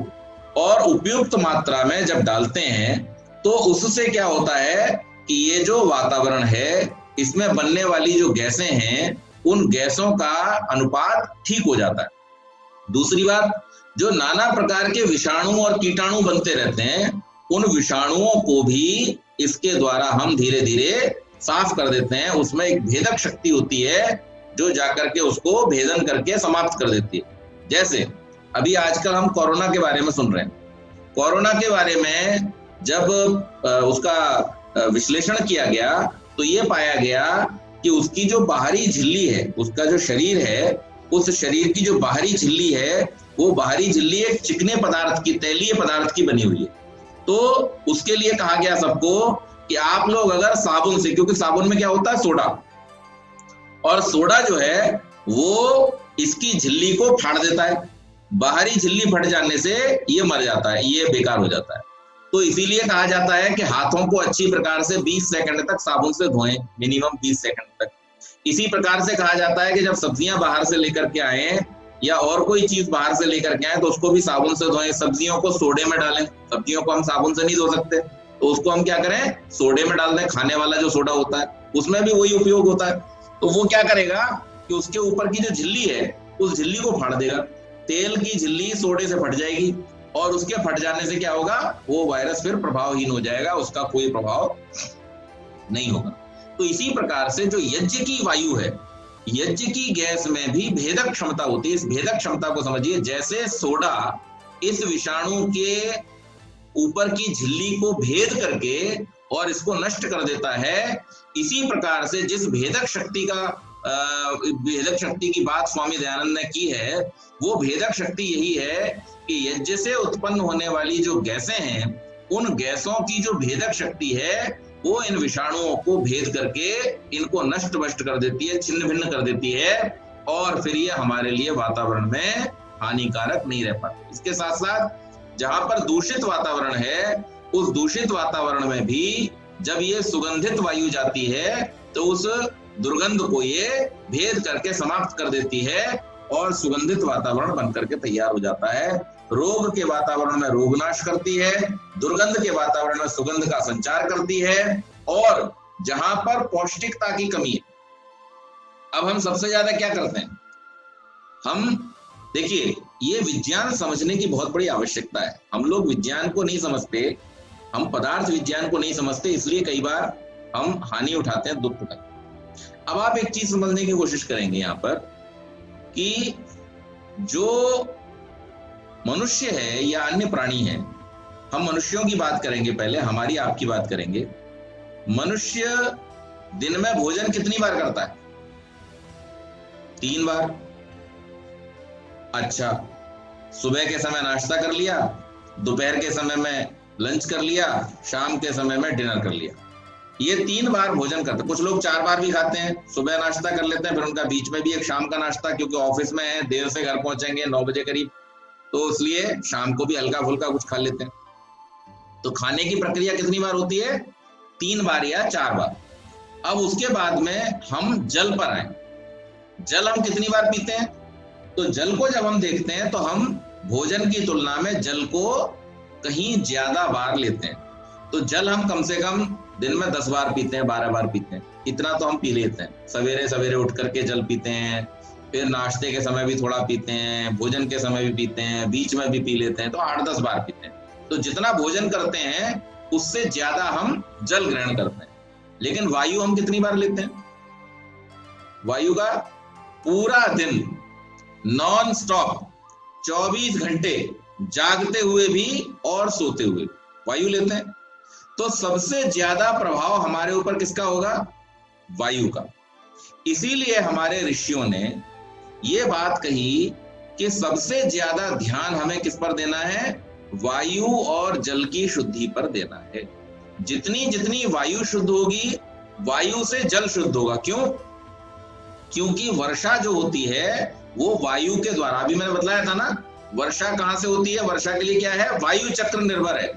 और उपयुक्त मात्रा में जब डालते हैं तो उससे क्या होता है कि ये जो वातावरण है इसमें बनने वाली जो गैसें हैं उन गैसों का अनुपात ठीक हो जाता है। दूसरी बात, जो नाना प्रकार के विषाणु और कीटाणु बनते रहते हैं उन विषाणुओं को भी इसके द्वारा हम धीरे धीरे साफ कर देते हैं। उसमें एक भेदक शक्ति होती है जो जाकर के उसको भेदन करके समाप्त कर देती है। जैसे अभी आजकल हम कोरोना के बारे में सुन रहे हैं। कोरोना के बारे में जब उसका विश्लेषण किया गया तो ये पाया गया कि उसकी जो बाहरी झिल्ली है, उसका जो शरीर है, उस शरीर की जो बाहरी झिल्ली है वो बाहरी झिल्ली एक चिकने पदार्थ की, तैलीय पदार्थ की बनी हुई है। तो उसके लिए कहा गया सबको कि आप लोग अगर साबुन से, क्योंकि साबुन में क्या होता है? सोडा, और सोडा जो है वो इसकी झिल्ली को फाड़ देता है, बाहरी झिल्ली फट जाने से ये मर जाता है, ये बेकार हो जाता है। तो इसीलिए कहा जाता है कि हाथों को अच्छी प्रकार से 20 सेकंड तक साबुन से धोएं, मिनिमम 20 सेकंड तक। इसी प्रकार से कहा जाता है कि जब सब्जियां बाहर से लेकर के आए या और कोई चीज बाहर से लेकर के आए तो उसको भी साबुन से धोएं। सब्जियों को सोडे में डालें, सब्जियों को हम साबुन से नहीं धो सकते तो उसको हम क्या करें? सोडे में डाल दें। खाने वाला जो सोडा होता है उसमें भी वही उपयोग होता है। तो वो क्या करेगा कि उसके ऊपर की जो झिल्ली है उस झिल्ली को फाड़ देगा। तेल की झिल्ली सोडे से फट जाएगी और उसके फट जाने से क्या होगा? वो वायरस फिर प्रभावहीन हो जाएगा, उसका कोई प्रभाव नहीं होगा। तो इसी प्रकार से जो यज्ञ की वायु है, यज्ञ की गैस में भी भेदक क्षमता होती है। इस भेदक क्षमता को समझिए, जैसे सोडा इस विषाणु के ऊपर की झिल्ली को भेद करके और इसको नष्ट कर देता है, इसी प्रकार से जिस भेदक शक्ति की बात स्वामी दयानंद ने की है वो भेदक शक्ति यही है कि यज्ञ से उत्पन्न होने वाली जो गैसें हैं उन गैसों की जो भेदक शक्ति है वो इन विषाणुओं को भेद करके इनको नष्ट भष्ट कर देती है, छिन्न भिन्न कर देती है, और फिर ये हमारे लिए वातावरण में हानिकारक नहीं रह पाते। इसके साथ साथ जहां पर दूषित वातावरण है उस दूषित वातावरण में भी जब ये सुगंधित वायु जाती है तो उस दुर्गंध को ये भेद करके समाप्त कर देती है और सुगंधित वातावरण बनकर के तैयार हो जाता है। रोग के वातावरण में रोग नाश करती है, दुर्गंध के वातावरण में सुगंध का संचार करती है, और जहां पर पौष्टिकता की कमी है, अब हम सबसे ज्यादा क्या करते हैं? हम देखिए, ये विज्ञान समझने की बहुत बड़ी आवश्यकता है। हम लोग विज्ञान को नहीं समझते, हम पदार्थ विज्ञान को नहीं समझते, इसलिए कई बार हम हानि उठाते हैं, दुख उठाते हैं। अब आप एक चीज समझने की कोशिश करेंगे यहाँ पर कि जो मनुष्य है या अन्य प्राणी है, हम मनुष्यों की बात करेंगे पहले, हमारी आपकी बात करेंगे। मनुष्य दिन में भोजन कितनी बार करता है? 3 बार। अच्छा, सुबह के समय नाश्ता कर लिया, दोपहर के समय में लंच कर लिया, शाम के समय में डिनर कर लिया। ये 3 बार भोजन करते हैं। कुछ लोग 4 बार भी खाते हैं, सुबह नाश्ता कर लेते हैं, फिर उनका बीच में भी एक शाम का नाश्ता, क्योंकि ऑफिस में है, देर से घर पहुंचेंगे 9 बजे करीब, तो इसलिए शाम को भी हल्का फुल्का कुछ खा लेते हैं। तो खाने की प्रक्रिया कितनी बार होती है? 3 बार या 4 बार। अब उसके बाद में हम जल पर आए। जल हम कितनी बार पीते हैं? तो जल को जब हम देखते हैं तो हम भोजन की तुलना में जल को कहीं ज्यादा बार लेते हैं। तो जल हम कम से कम दिन में 10 बार पीते हैं, 12 बार पीते हैं, इतना तो हम पी लेते हैं। सवेरे सवेरे उठ करके जल पीते हैं, फिर नाश्ते के समय भी थोड़ा पीते हैं, भोजन के समय भी पीते हैं, बीच में भी पी लेते हैं, तो 8-10 बार पीते हैं। तो जितना भोजन करते हैं उससे ज्यादा हम जल ग्रहण करते हैं। लेकिन वायु हम कितनी बार लेते हैं? वायु का पूरा दिन नॉन स्टॉप 24 घंटे जागते हुए भी और सोते हुए वायु लेते हैं। तो सबसे ज्यादा प्रभाव हमारे ऊपर किसका होगा? वायु का। इसीलिए हमारे ऋषियों ने ये बात कही कि सबसे ज्यादा ध्यान हमें किस पर देना है? वायु और जल की शुद्धि पर देना है। जितनी जितनी वायु शुद्ध होगी, वायु से जल शुद्ध होगा। क्यों? क्योंकि वर्षा जो होती है वो वायु के द्वारा, अभी मैंने बतलाया था ना, वर्षा कहां से होती है? वर्षा के लिए क्या है? वायु चक्र निर्भर है।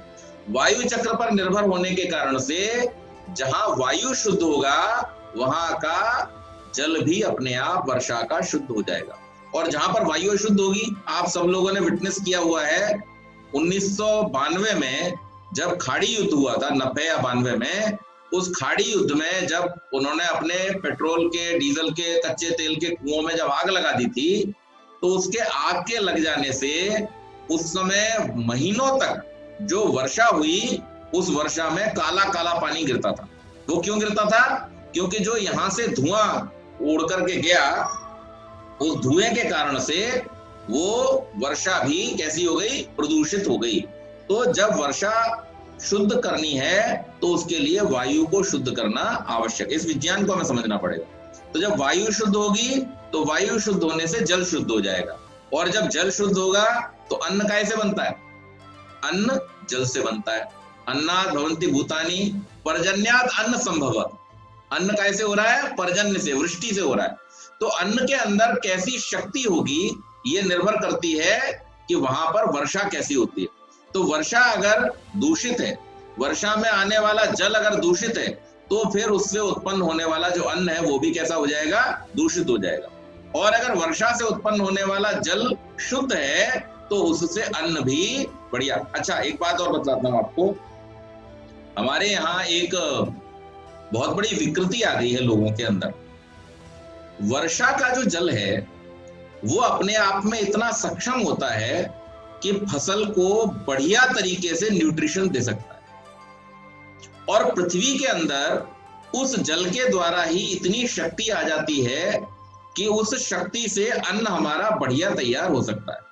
वायु चक्र पर निर्भर होने के कारण से जहां वायु शुद्ध होगा वहां का जल भी अपने आप वर्षा का शुद्ध हो जाएगा। और जहां पर वायु अशुद्ध होगी, आप सब लोगों ने विटनेस किया हुआ है 1992 में जब खाड़ी युद्ध हुआ था, 90 या 92 में, उस खाड़ी युद्ध में जब उन्होंने अपने पेट्रोल के, डीजल के, कच्चे तेल के कुओं में जब आग लगा दी थी, तो उसके आग के लग जाने से उस समय महीनों तक जो वर्षा हुई, उस वर्षा में काला काला पानी गिरता था। वो क्यों गिरता था? क्योंकि जो यहां से धुआं उड़ करके गया, उस धुएं के कारण से वो वर्षा भी कैसी हो गई? प्रदूषित हो गई। तो जब वर्षा शुद्ध करनी है तो उसके लिए वायु को शुद्ध करना आवश्यक है। इस विज्ञान को हमें समझना पड़ेगा। तो जब वायु शुद्ध होगी तो वायु शुद्ध होने से जल शुद्ध हो जाएगा, और जब जल शुद्ध होगा तो अन्न कैसे बनता है? अन्न जल से बनता है। अन्नात् भवन्ति भूतानि पर्जन्यात् अन्न संभवत्। अन्न कैसे हो रहा है? पर्जन्य से, वृष्टि से हो रहा है। तो अन्न के अंदर कैसी शक्ति होगी ये निर्भर करती है कि वहां पर वर्षा कैसी होती है। तो वर्षा अगर दूषित है, वर्षा में आने वाला जल अगर दूषित है, तो फिर उससे उत्पन्न होने वाला जो अन्न है वो भी कैसा हो जाएगा? दूषित हो जाएगा। और अगर वर्षा से उत्पन्न होने वाला जल शुद्ध है तो उससे अन्न भी बढ़िया। अच्छा, एक बात और बतलाता हूं आपको। हमारे यहाँ एक बहुत बड़ी विकृति आ गई है लोगों के अंदर। वर्षा का जो जल है वो अपने आप में इतना सक्षम होता है कि फसल को बढ़िया तरीके से न्यूट्रिशन दे सकता है, और पृथ्वी के अंदर उस जल के द्वारा ही इतनी शक्ति आ जाती है कि उस शक्ति से अन्न हमारा बढ़िया तैयार हो सकता है।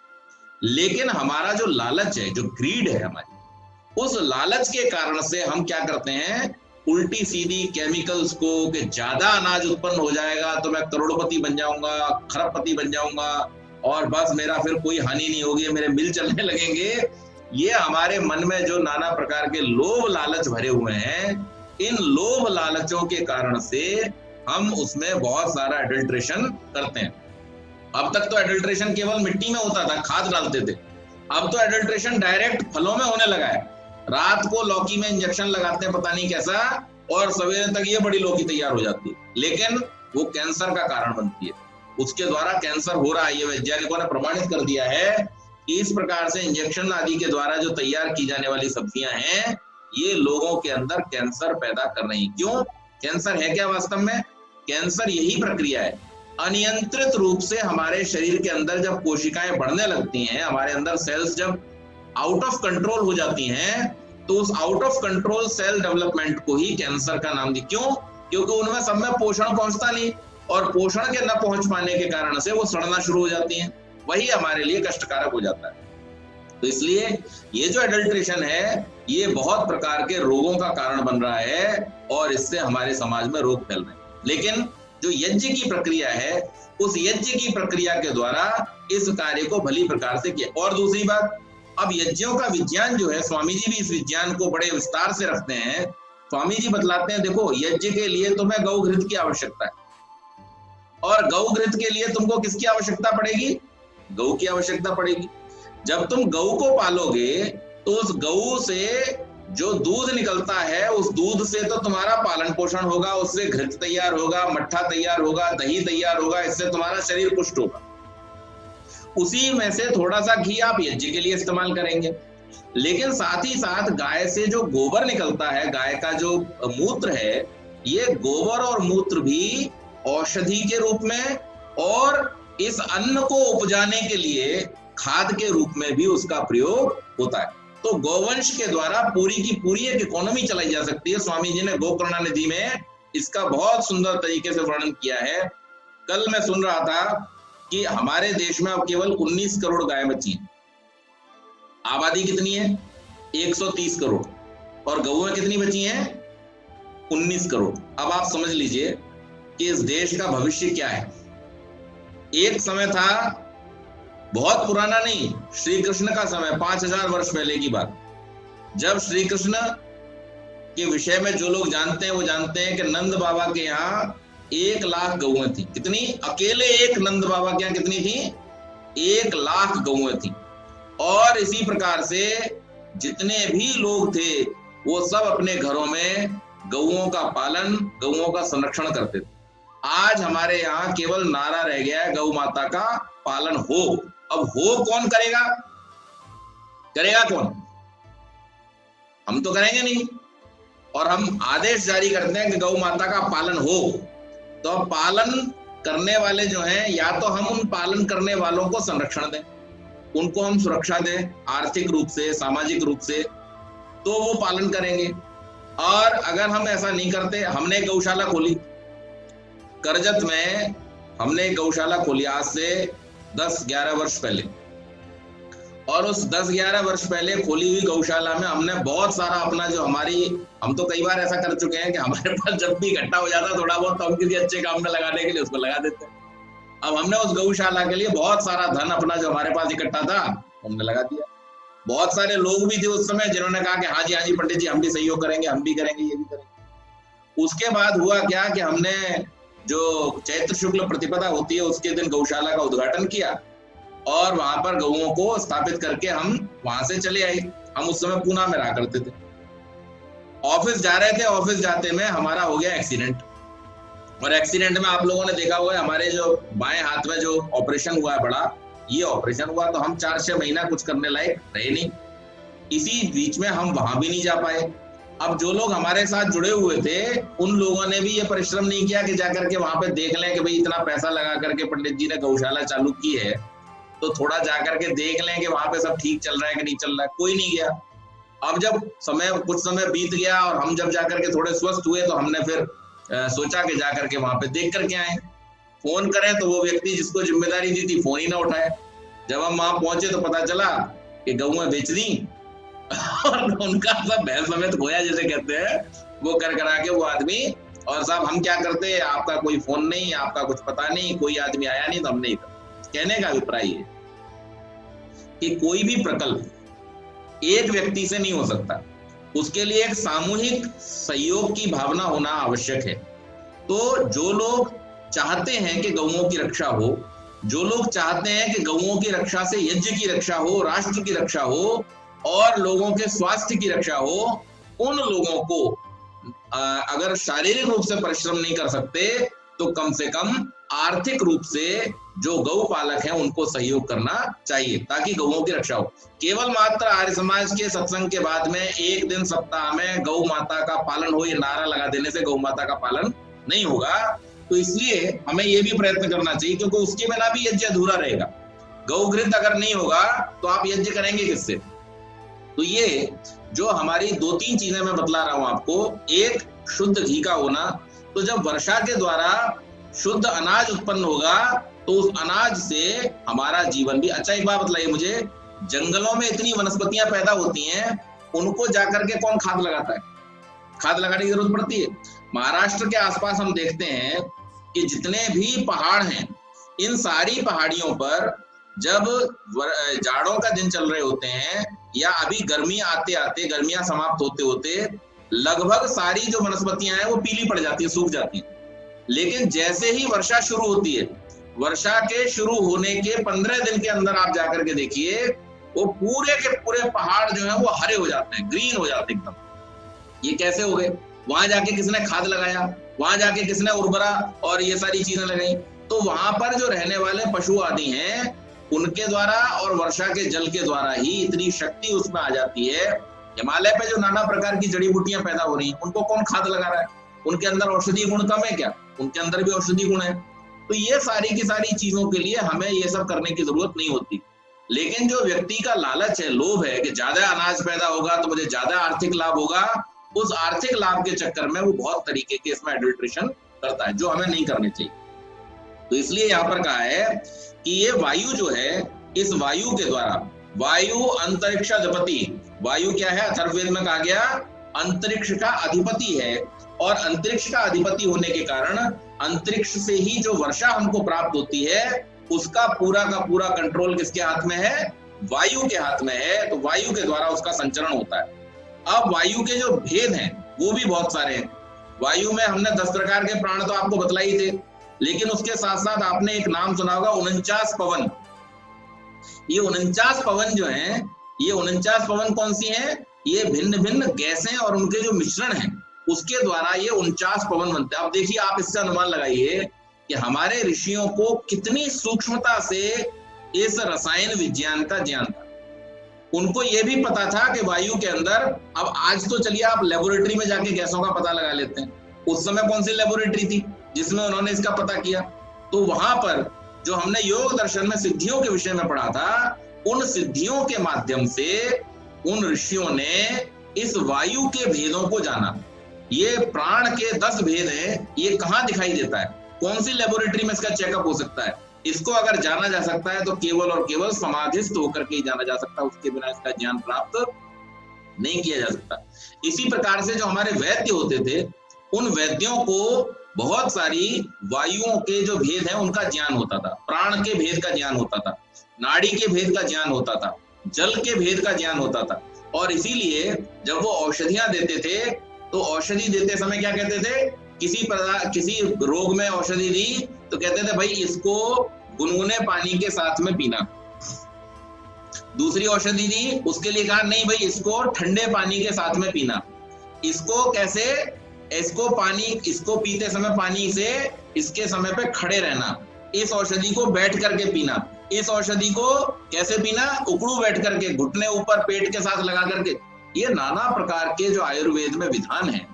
लेकिन हमारा जो लालच है, जो ग्रीड है हमारी, उस लालच के कारण से हम क्या करते हैं? उल्टी सीधी केमिकल्स को, कि ज्यादा अनाज उत्पन्न हो जाएगा तो मैं करोड़पति बन जाऊंगा, खरबपति बन जाऊंगा, और बस मेरा फिर कोई हानि नहीं होगी, मेरे मिल चलने लगेंगे। ये हमारे मन में जो नाना प्रकार के लोभ लालच भरे हुए हैं, इन लोभ लालचों के कारण से हम उसमें बहुत सारा एडल्ट्रेशन करते हैं। अब तक तो एडल्ट्रेशन केवल मिट्टी में होता था, खाद डालते थे। अब तो एडल्ट्रेशन डायरेक्ट फलों में होने लगा है। रात को लौकी में इंजेक्शन लगाते हैं पता नहीं कैसा, और सवेरे तक ये बड़ी लौकी तैयार हो जाती है, लेकिन वो कैंसर का कारण बनती है। उसके द्वारा कैंसर हो रहा है, ये वैज्ञानिकों ने प्रमाणित कर दिया है कि इस प्रकार से इंजेक्शन आदि के द्वारा जो तैयार की जाने वाली सब्जियां हैं, ये लोगों के अंदर कैंसर पैदा कर रही। क्यों? कैंसर है क्या वास्तव में? कैंसर यही प्रक्रिया है। अनियंत्रित रूप से हमारे शरीर के अंदर जब कोशिकाएं बढ़ने लगती हैं, हमारे अंदर सेल्स जब आउट ऑफ कंट्रोल हो जाती हैं, तो उस out of control cell development को ही कैंसर का नाम दिया। क्यों? क्योंकि उनमें सब में पोषण पहुंचता नहीं, और पोषण के न पहुंच पाने के कारण से वो सड़ना शुरू हो जाती हैं। वही हमारे लिए कष्टकारक हो जाता है। तो इसलिए ये जो एडल्ट्रेशन है, ये बहुत प्रकार के रोगों का कारण बन रहा है, और इससे हमारे समाज में रोग फैल रहे हैं। लेकिन जो यज्ञ की प्रक्रिया है, उस यज्ञ की प्रक्रिया के द्वारा इस कार्य को भली प्रकार से किया। और दूसरी बात, अब यज्ञों का विज्ञान जो है, स्वामी जी भी इस विज्ञान को बड़े विस्तार से रखते हैं। स्वामी जी बतलाते हैं, देखो यज्ञ के लिए तुम्हें गौघृत की आवश्यकता है, और गौघृत के लिए तुमको किसकी आवश्यकता पड़ेगी? गौ की आवश्यकता पड़ेगी। जब तुम गौ को पालोगे तो उस गौ से जो दूध निकलता है, उस दूध से तो तुम्हारा पालन पोषण होगा, उससे घृत तैयार होगा, मट्ठा तैयार होगा, दही तैयार होगा, इससे तुम्हारा शरीर पुष्ट होगा। उसी में से थोड़ा सा घी आप यज्ञ के लिए इस्तेमाल करेंगे। लेकिन साथ ही साथ गाय से जो गोबर निकलता है, गाय का जो मूत्र है, ये गोबर और मूत्र भी औषधि के रूप में और इस अन्न को उपजाने के लिए खाद के रूप में भी उसका प्रयोग होता है। तो गौवंश के द्वारा पूरी की पूरी एक इकोनॉमी चलाई जा सकती है। स्वामी जी ने गोकरुणानिधि में इसका बहुत सुंदर तरीके से वर्णन किया है। कल मैं सुन रहा था कि हमारे देश में अब केवल 19 करोड़ गाय बची हैं। आबादी कितनी है? 130 करोड़। और गौएं कितनी बची हैं? 19 करोड़। अब आप समझ लीजिए कि इस देश का भविष्य क्या है। एक समय था, बहुत पुराना नहीं, श्री कृष्ण का समय, 5000 वर्ष पहले की बात, जब श्री कृष्ण के विषय में जो लोग जानते हैं वो जानते हैं कि नंद बाबा के यहाँ 1 लाख गौएं थी। कितनी? अकेले एक नंद बाबा के यहाँ कितनी थी? 1 लाख गौएं थी। और इसी प्रकार से जितने भी लोग थे वो सब अपने घरों में गौओं का पालन, गौओं का संरक्षण करते थे। आज हमारे यहाँ केवल नारा रह गया है, गौ माता का पालन हो। अब हो कौन करेगा? करेगा कौन? हम तो करेंगे नहीं। और हम आदेश जारी करते हैं कि गौ माता का पालन हो। तो अब पालन करने वाले जो हैं, या तो हम उन पालन करने वालों को संरक्षण दें, उनको हम सुरक्षा दें आर्थिक रूप से, सामाजिक रूप से, तो वो पालन करेंगे। और अगर हम ऐसा नहीं करते, हमने गौशाला खोली करजत में, हमने गौशाला खोली आज से 10-11 वर्ष पहले, और उस 10-11 वर्ष पहले खोली हुई गौशाला में हमने बहुत सारा अपना जो हम तो कई बार ऐसा कर चुके हैं कि हमारे पास जब भी इकट्ठा हो जाता थोड़ा बहुत, तो हम किसी अच्छे काम में लगाने के लिए उसको लगा देते हैं। अब हमने उस गौशाला के लिए बहुत सारा धन अपना जो हमारे पास इकट्ठा था हमने लगा दिया। बहुत सारे लोग भी थे उस समय जिन्होंने कहा कि हाँ जी पंडित जी, हम भी सहयोग करेंगे, हम भी करेंगे, ये भी करेंगे। उसके बाद हुआ क्या कि हमने जो चैत्र शुक्ल प्रतिपदा होती है उसके दिन गौशाला का उद्घाटन किया और वहां पर गौओं को स्थापित करके हम वहां से चले आए। हम उस समय पूना में रहा करते थे। ऑफिस जा रहे थे, ऑफिस जाते में हमारा हो गया एक्सीडेंट। और एक्सीडेंट में आप लोगों ने देखा हुआ है, हमारे जो बाएं हाथ में जो ऑपरेशन हुआ है बड़ा, ये ऑपरेशन हुआ, तो हम 4-6 महीना कुछ करने लायक रहे नहीं। इसी बीच में हम वहां भी नहीं जा पाए। अब जो लोग हमारे साथ जुड़े हुए थे उन लोगों ने भी ये परिश्रम नहीं किया कि जाकर के वहां पे देख लें कि भाई इतना पैसा लगा करके पंडित जी ने गौशाला चालू की है, तो थोड़ा जाकर के देख लें कि वहां पे सब ठीक चल रहा है कि नहीं चल रहा है। कोई नहीं गया। अब जब कुछ समय बीत गया और हम जब जाकर के थोड़े स्वस्थ हुए तो हमने फिर सोचा कि जाकर के वहां पे देख करके आए। फोन करें तो वो व्यक्ति जिसको जिम्मेदारी दी थी फोन ही ना उठाए। जब हम वहां पहुंचे तो पता चला कि गौएं बेच दी और उनका सब भैंस समेत खोया जैसे कहते हैं वो कर करा के वो आदमी। और साहब हम क्या करते हैं, आपका कोई फोन नहीं, आपका कुछ पता नहीं, कोई आदमी आया नहीं तो हम नहीं करते। कहने का अभिप्राय है कि कोई भी प्रकल्प एक व्यक्ति से नहीं हो सकता, उसके लिए एक सामूहिक सहयोग की भावना होना आवश्यक है। तो जो लोग चाहते हैं कि गौओं की रक्षा हो, जो लोग चाहते हैं कि गौओं की रक्षा से यज्ञ की रक्षा हो, राष्ट्र की रक्षा हो और लोगों के स्वास्थ्य की रक्षा हो, उन लोगों को अगर शारीरिक रूप से परिश्रम नहीं कर सकते तो कम से कम आर्थिक रूप से जो गौ पालक हैं उनको सहयोग करना चाहिए ताकि गौओं की रक्षा हो। केवल मात्र आर्य समाज के सत्संग के बाद में एक दिन सप्ताह में गौ माता का पालन हो, ये नारा लगा देने से गौ माता का पालन नहीं होगा। तो इसलिए हमें ये भी प्रयत्न करना चाहिए, क्योंकि उसके बिना भी यज्ञ अधूरा रहेगा। गौघृत अगर नहीं होगा तो आप यज्ञ करेंगे किससे? तो ये जो हमारी 2-3 चीजें मैं बतला रहा हूं आपको। एक, शुद्ध घी का होना। तो जब वर्षा के द्वारा शुद्ध अनाज उत्पन्न होगा तो उस अनाज से हमारा जीवन भी अच्छा। एक बात बतलाइए मुझे, जंगलों में इतनी वनस्पतियां पैदा होती हैं, उनको जाकर के कौन खाद लगाता है? खाद लगाने की जरूरत पड़ती है? महाराष्ट्र के आसपास हम देखते हैं कि जितने भी पहाड़ हैं, इन सारी पहाड़ियों पर जब जाड़ों का दिन चल रहे होते हैं या अभी गर्मी आते आते, गर्मियां समाप्त होते होते लगभग सारी जो वनस्पतियां हैं वो पीली पड़ जाती है, सूख जाती है। लेकिन जैसे ही वर्षा शुरू होती है, वर्षा के शुरू होने के 15 दिन के अंदर आप जाकर के देखिए, वो पूरे के पूरे पहाड़ जो है वो हरे हो जाते हैं, ग्रीन हो जाते हैं एकदम। ये कैसे हो गए? वहां जाके किसने खाद लगाया, वहां जाके किसने उर्वरा और ये सारी चीजें लगाई? तो वहां पर जो रहने वाले पशु आदि हैं उनके द्वारा और वर्षा के जल के द्वारा ही इतनी शक्ति उसमें आ जाती है। हिमालय पे जो नाना प्रकार की जड़ी बूटियां पैदा हो रही हैं, उनको कौन खाद लगा रहा है? उनके अंदर औषधीय गुण कम है क्या? उनके अंदर भी औषधीय गुण है। तो ये सारी की सारी चीजों के लिए हमें ये सब करने की जरूरत नहीं होती। लेकिन जो व्यक्ति का लालच है, लोभ है कि ज्यादा अनाज पैदा होगा तो मुझे ज्यादा आर्थिक लाभ होगा, उस आर्थिक लाभ के चक्कर में वो बहुत तरीके के इसमें एडल्ट्रेशन करता है, जो हमें नहीं करने चाहिए। तो इसलिए यहाँ पर कहा है कि ये वायु जो है, इस वायु के द्वारा, वायु अंतरिक्षाधिपति, वायु क्या है, अथर्ववेद में कहा गया अंतरिक्ष का अधिपति है, और अंतरिक्ष का अधिपति होने के कारण अंतरिक्ष से ही जो वर्षा हमको प्राप्त होती है उसका पूरा का पूरा कंट्रोल किसके हाथ में है, वायु के हाथ में है। तो वायु के द्वारा उसका संचरण होता है। अब वायु के जो भेद हैं वो भी बहुत सारे हैं। वायु में हमने 10 प्रकार के प्राण तो आपको बतला ही थे, लेकिन उसके साथ साथ आपने एक नाम सुना होगा 49 पवन। ये 49 पवन जो हैं, ये 49 पवन कौन सी हैं, ये भिन्न भिन्न गैसें और उनके जो मिश्रण है उसके द्वारा ये 49 पवन बनते हैं। अब देखिए, आप इससे अनुमान लगाइए कि हमारे ऋषियों को कितनी सूक्ष्मता से इस रसायन विज्ञान का ज्ञान था। उनको ये भी पता था कि वायु के अंदर, अब आज तो चलिए आप लेबोरेटरी में जाके गैसों का पता लगा लेते हैं, उस समय कौन सी लेबोरेटरी थी जिसमें उन्होंने इसका पता किया? तो वहां पर जो हमने योग दर्शन में सिद्धियों के विषय में पढ़ा था, उन सिद्धियों के माध्यम से उन ऋषियों ने इस वायु के भेदों को जाना। ये प्राण के 10 भेद हैं, ये कहाँ दिखाई देता है, कौन सी लेबोरेटरी में इसका चेकअप हो सकता है? इसको अगर जाना जा सकता है तो केवल और केवल समाधिस्थ होकर के ही जाना जा सकता है, उसके बिना इसका ज्ञान प्राप्त नहीं किया जा सकता। इसी प्रकार से जो हमारे वैद्य होते थे, उन वैद्यों को बहुत सारी वायुओं के जो भेद हैं उनका ज्ञान होता था, प्राण के भेद का ज्ञान होता था, नाड़ी के भेद का ज्ञान होता था, जल के भेद का ज्ञान होता था। और इसीलिए जब वो औषधियां देते थे तो औषधि देते समय क्या कहते थे, किसी रोग में औषधि दी तो कहते थे भाई इसको गुनगुने पानी के साथ में पीना। दूसरी औषधि दी, उसके लिए कहा नहीं भाई इसको ठंडे पानी के साथ में पीना। इसको कैसे, इसको पीते समय पानी से इसके समय पे खड़े रहना, इस औषधि को बैठ करके पीना, इस औषधि को कैसे पीना, उकड़ू बैठ करके, घुटने ऊपर पेट के साथ लगा करके। ये नाना प्रकार के जो आयुर्वेद में विधान हैं,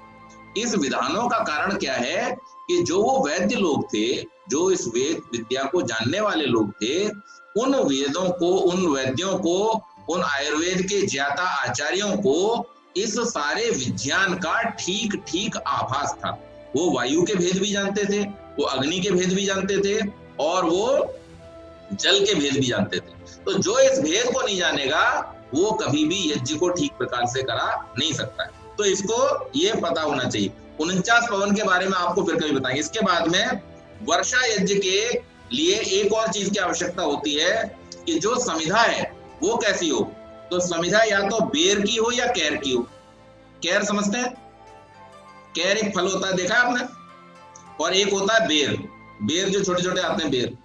इस विधानों का कारण क्या है कि जो वो वैद्य लोग थे, जो इस वेद विद्या को जानने वाले लोग थे, उन वेदों को, उन वैद्यों को, उन आयुर्वेद के ज्ञाता आचार्यों को इस सारे विज्ञान का ठीक ठीक आभास था। वो वायु के भेद भी जानते थे, वो अग्नि के भेद भी जानते थे, और वो जल के भेद भी जानते थे। तो जो इस भेद को नहीं जानेगा वो कभी भी यज्ञ को ठीक प्रकार से करा नहीं सकता है। तो इसको ये पता होना चाहिए। 49 पवन के बारे में आपको फिर कभी बताएंगे। इसके बाद में वर्षा यज्ञ के लिए एक और चीज की आवश्यकता होती है कि जो समिधा है वो कैसी हो। तो समिधा या तो बेर की हो या कैर की हो। कैर समझते हैं, कैर एक फल होता है, देखा है आपने, और एक होता है बेर, बेर जो छोटे छोटे आते हैं बेर।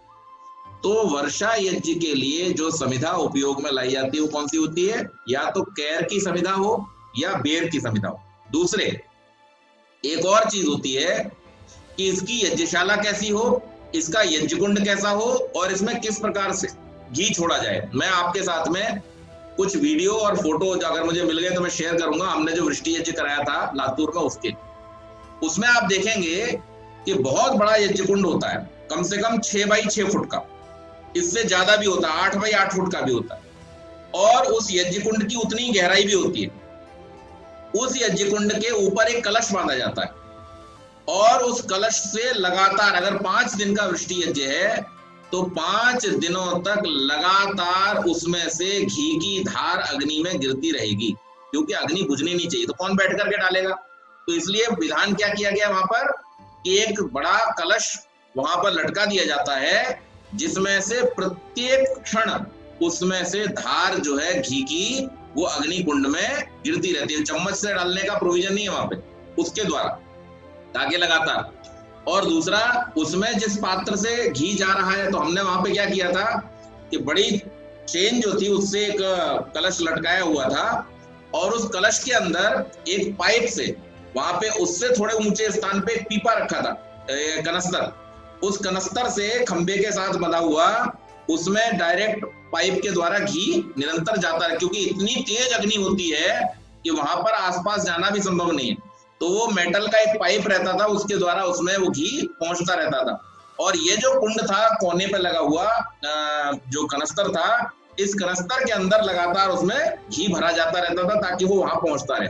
तो वर्षा यज्ञ के लिए जो समिधा उपयोग में लाई जाती है वो कौन सी होती है, या तो कैर की समिधा हो या बेर की समिधा हो। दूसरे एक और चीज होती है कि इसकी यज्ञशाला कैसी हो, इसका यज्ञ कुंड कैसा हो, और इसमें किस प्रकार से घी छोड़ा जाए। मैं आपके साथ में कुछ वीडियो और फोटो अगर मुझे मिल गए तो मैं शेयर करूंगा। हमने जो वृष्टि यज्ञ कराया था लातूर में, उसमें आप देखेंगे कि बहुत बड़ा यज्ञ कुंड होता है, कम से कम 6 बाई 6 फुट का, इससे ज्यादा भी होता है, 8 बाई 8 फुट का भी होता है। और उस यज्ञ कुंड की उतनी गहराई भी होती है। उस यज्ञ कुंड के ऊपर एक कलश बांधा जाता है, और उस कलश से लगातार, अगर 5 दिन का वृष्टि यज्ञ है तो 5 दिनों तक लगातार उसमें से घी की धार अग्नि में गिरती रहेगी, क्योंकि अग्नि बुझनी नहीं चाहिए। तो कौन बैठ करके डालेगा? तो इसलिए विधान क्या किया गया वहां पर कि एक बड़ा कलश वहां पर लटका दिया जाता है, जिसमें से प्रत्येक क्षण उसमें से धार जो है घी की वो अग्नि कुंड में गिरती रहती है। चम्मच से डालने का प्रोविजन नहीं है वहां पे, उसके द्वारा, ताकि लगातार। और दूसरा, उसमें जिस पात्र से घी जा रहा है, तो हमने वहां पे क्या किया था कि बड़ी चेन जो थी उससे एक कलश लटकाया हुआ था, और उस कलश के अंदर एक पाइप से, वहां पे उससे थोड़े ऊंचे स्थान पे एक पीपा रखा था, कनस्तर। उस कनस्तर से खंबे के साथ बंधा हुआ, उसमें डायरेक्ट पाइप के द्वारा घी निरंतर जाता है, क्योंकि इतनी तेज अग्नि होती है कि वहां पर आसपास जाना भी संभव नहीं है। तो वो मेटल का एक पाइप रहता था, उसके द्वारा उसमें वो घी पहुंचता रहता था। और ये जो कुंड था कोने पे लगा हुआ, जो कनस्तर था, इस कनस्तर के अंदर लगातार उसमें घी भरा जाता रहता था ताकि वो वहां पहुंचता रहे,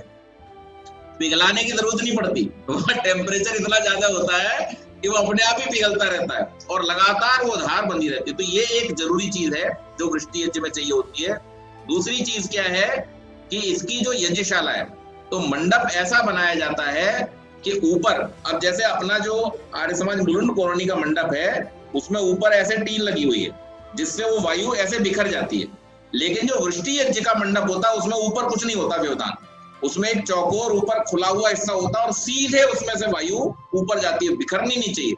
पिघलाने की जरूरत नहीं पड़ती, वहां टेम्परेचर इतना ज्यादा होता है कि वो अपने आप ही पिघलता रहता है और लगातार वो धार बंधी रहती है। तो ये एक जरूरी चीज है जो वृष्टि यज्ञ में चाहिए होती है। दूसरी चीज क्या है कि इसकी जो यज्ञशाला है, तो मंडप ऐसा बनाया जाता है कि ऊपर, अब जैसे अपना जो आर्य समाज मुलुंड कॉलोनी का मंडप है, उसमें ऊपर ऐसे टीन लगी हुई है जिससे वो वायु ऐसे बिखर जाती है। लेकिन जो वृष्टि यज्ञ का मंडप होता है उसमें ऊपर कुछ नहीं होता व्यवधान, उसमें एक चौकोर ऊपर खुला हुआ हिस्सा होता है और सीधे उसमें से वायु ऊपर जाती है, बिखरनी नहीं चाहिए,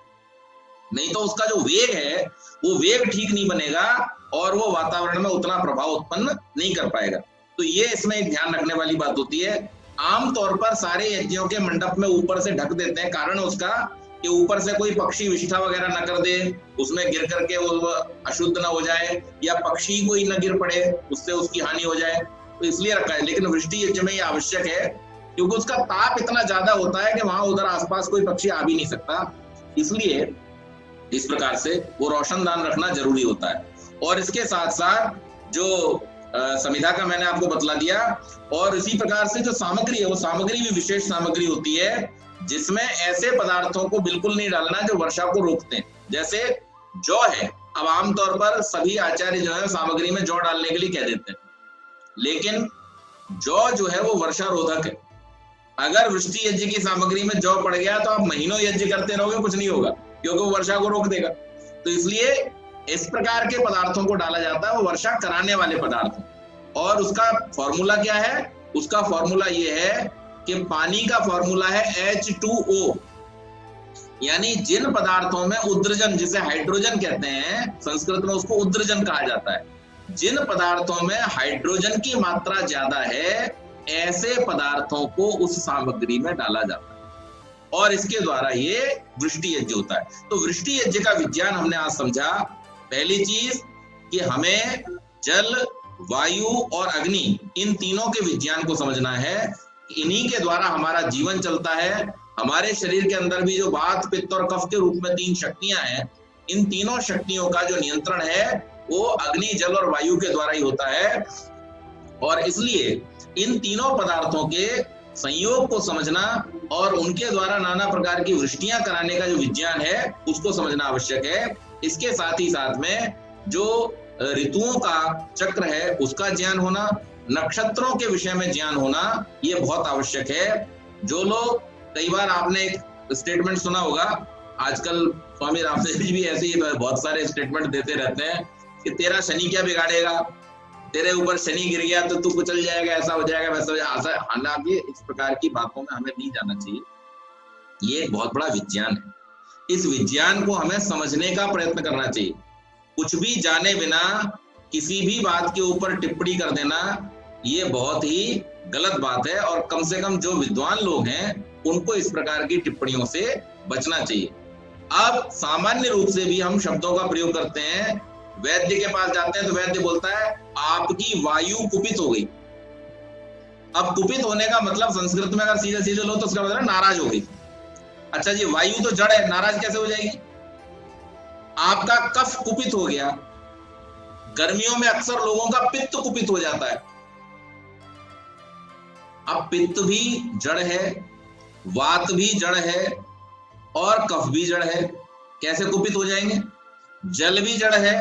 नहीं तो उसका जो वेग है वो वेग ठीक नहीं बनेगा और वो वातावरण में उतना प्रभाव उत्पन्न नहीं कर पाएगा। तो ये इसमें एक ध्यान रखने वाली बात होती है। आमतौर पर सारे यज्ञों के मंडप में ऊपर से ढक देते हैं, कारण उसका कि ऊपर से कोई पक्षी विष्ठा वगैरह ना कर दे, उसमें गिर करके वो अशुद्ध ना हो जाए, या पक्षी कोई ना गिर पड़े उससे उसकी हानि हो जाए, तो इसलिए रखा है। लेकिन वृष्टि यज्ञ में ये आवश्यक है क्योंकि उसका ताप इतना ज्यादा होता है कि वहां उधर आसपास कोई पक्षी आ भी नहीं सकता, इसलिए इस प्रकार से वो रोशनदान रखना जरूरी होता है। और इसके साथ साथ जो संविधा का मैंने आपको बतला दिया, और इसी प्रकार से जो सामग्री है वो सामग्री भी विशेष सामग्री होती है जिसमें ऐसे पदार्थों को बिल्कुल नहीं डालना जो वर्षा को रोकते हैं। जैसे जौ है, अब आमतौर पर सभी आचार्य जो है सामग्री में जौ डालने के लिए कह देते हैं, लेकिन जौ जो है वो वर्षा रोधक है। अगर वृष्टि यज्ञ की सामग्री में जौ पड़ गया तो आप महीनों यज्ञ करते रहोगे, कुछ नहीं होगा क्योंकि वो वर्षा को रोक देगा। तो इसलिए इस प्रकार के पदार्थों को डाला जाता है, वो वर्षा कराने वाले पदार्थ। और उसका फॉर्मूला क्या है? उसका फॉर्मूला ये है कि पानी का फॉर्मूला है H2O, यानी जिन पदार्थों में उद्रजन, जिसे हाइड्रोजन कहते हैं, संस्कृत में उसको उद्रजन कहा जाता है, जिन पदार्थों में हाइड्रोजन की मात्रा ज्यादा है ऐसे पदार्थों को उस सामग्री में डाला जाता है और इसके द्वारा ये वृष्टि यज्ञ होता है। तो वृष्टि यज्ञ का विज्ञान हमने आज समझा। पहली चीज कि हमें जल, वायु और अग्नि, इन तीनों के विज्ञान को समझना है। इन्हीं के द्वारा हमारा जीवन चलता है। हमारे शरीर के अंदर भी जो वात, पित्त और कफ के रूप में 3 शक्तियां हैं, इन तीनों शक्तियों का जो नियंत्रण है वो अग्नि, जल और वायु के द्वारा ही होता है। और इसलिए इन तीनों पदार्थों के संयोग को समझना और उनके द्वारा नाना प्रकार की वृष्टियां कराने का जो विज्ञान है उसको समझना आवश्यक है। इसके साथ ही साथ में जो ऋतुओं का चक्र है उसका ज्ञान होना, नक्षत्रों के विषय में ज्ञान होना, ये बहुत आवश्यक है। जो लोग, कई बार आपने एक स्टेटमेंट सुना होगा, आजकल स्वामी रामदेव जी भी ऐसे ही बहुत सारे स्टेटमेंट देते रहते हैं कि तेरा शनि क्या बिगाड़ेगा, तेरे ऊपर शनि गिर गया तो तू कुचल जाएगा, ऐसा हो जाएगा, वैसा हो जाएगा। हालांकि इस प्रकार की बातों में हमें नहीं जाना चाहिए, ये एक बहुत बड़ा विज्ञान है। इस विज्ञान को हमें समझने का प्रयत्न करना चाहिए। कुछ भी जाने बिना किसी भी बात के ऊपर टिप्पणी कर देना ये बहुत ही गलत बात है, और कम से कम जो विद्वान लोग हैं उनको इस प्रकार की टिप्पणियों से बचना चाहिए। अब सामान्य रूप से भी हम शब्दों का प्रयोग करते हैं। वैद्य के पास जाते हैं तो वैद्य बोलता है आपकी वायु कुपित हो गई। अब कुपित होने का मतलब संस्कृत में अगर सीधे सीधे लो तो उसका मतलब नाराज हो गई। अच्छा जी, वायु तो जड़ है, नाराज कैसे हो जाएगी? आपका कफ कुपित हो गया। गर्मियों में अक्सर लोगों का पित्त कुपित हो जाता है। अब पित्त भी जड़ है, वात भी जड़ है और कफ भी जड़ है, कैसे कुपित हो जाएंगे? जल भी जड़ है,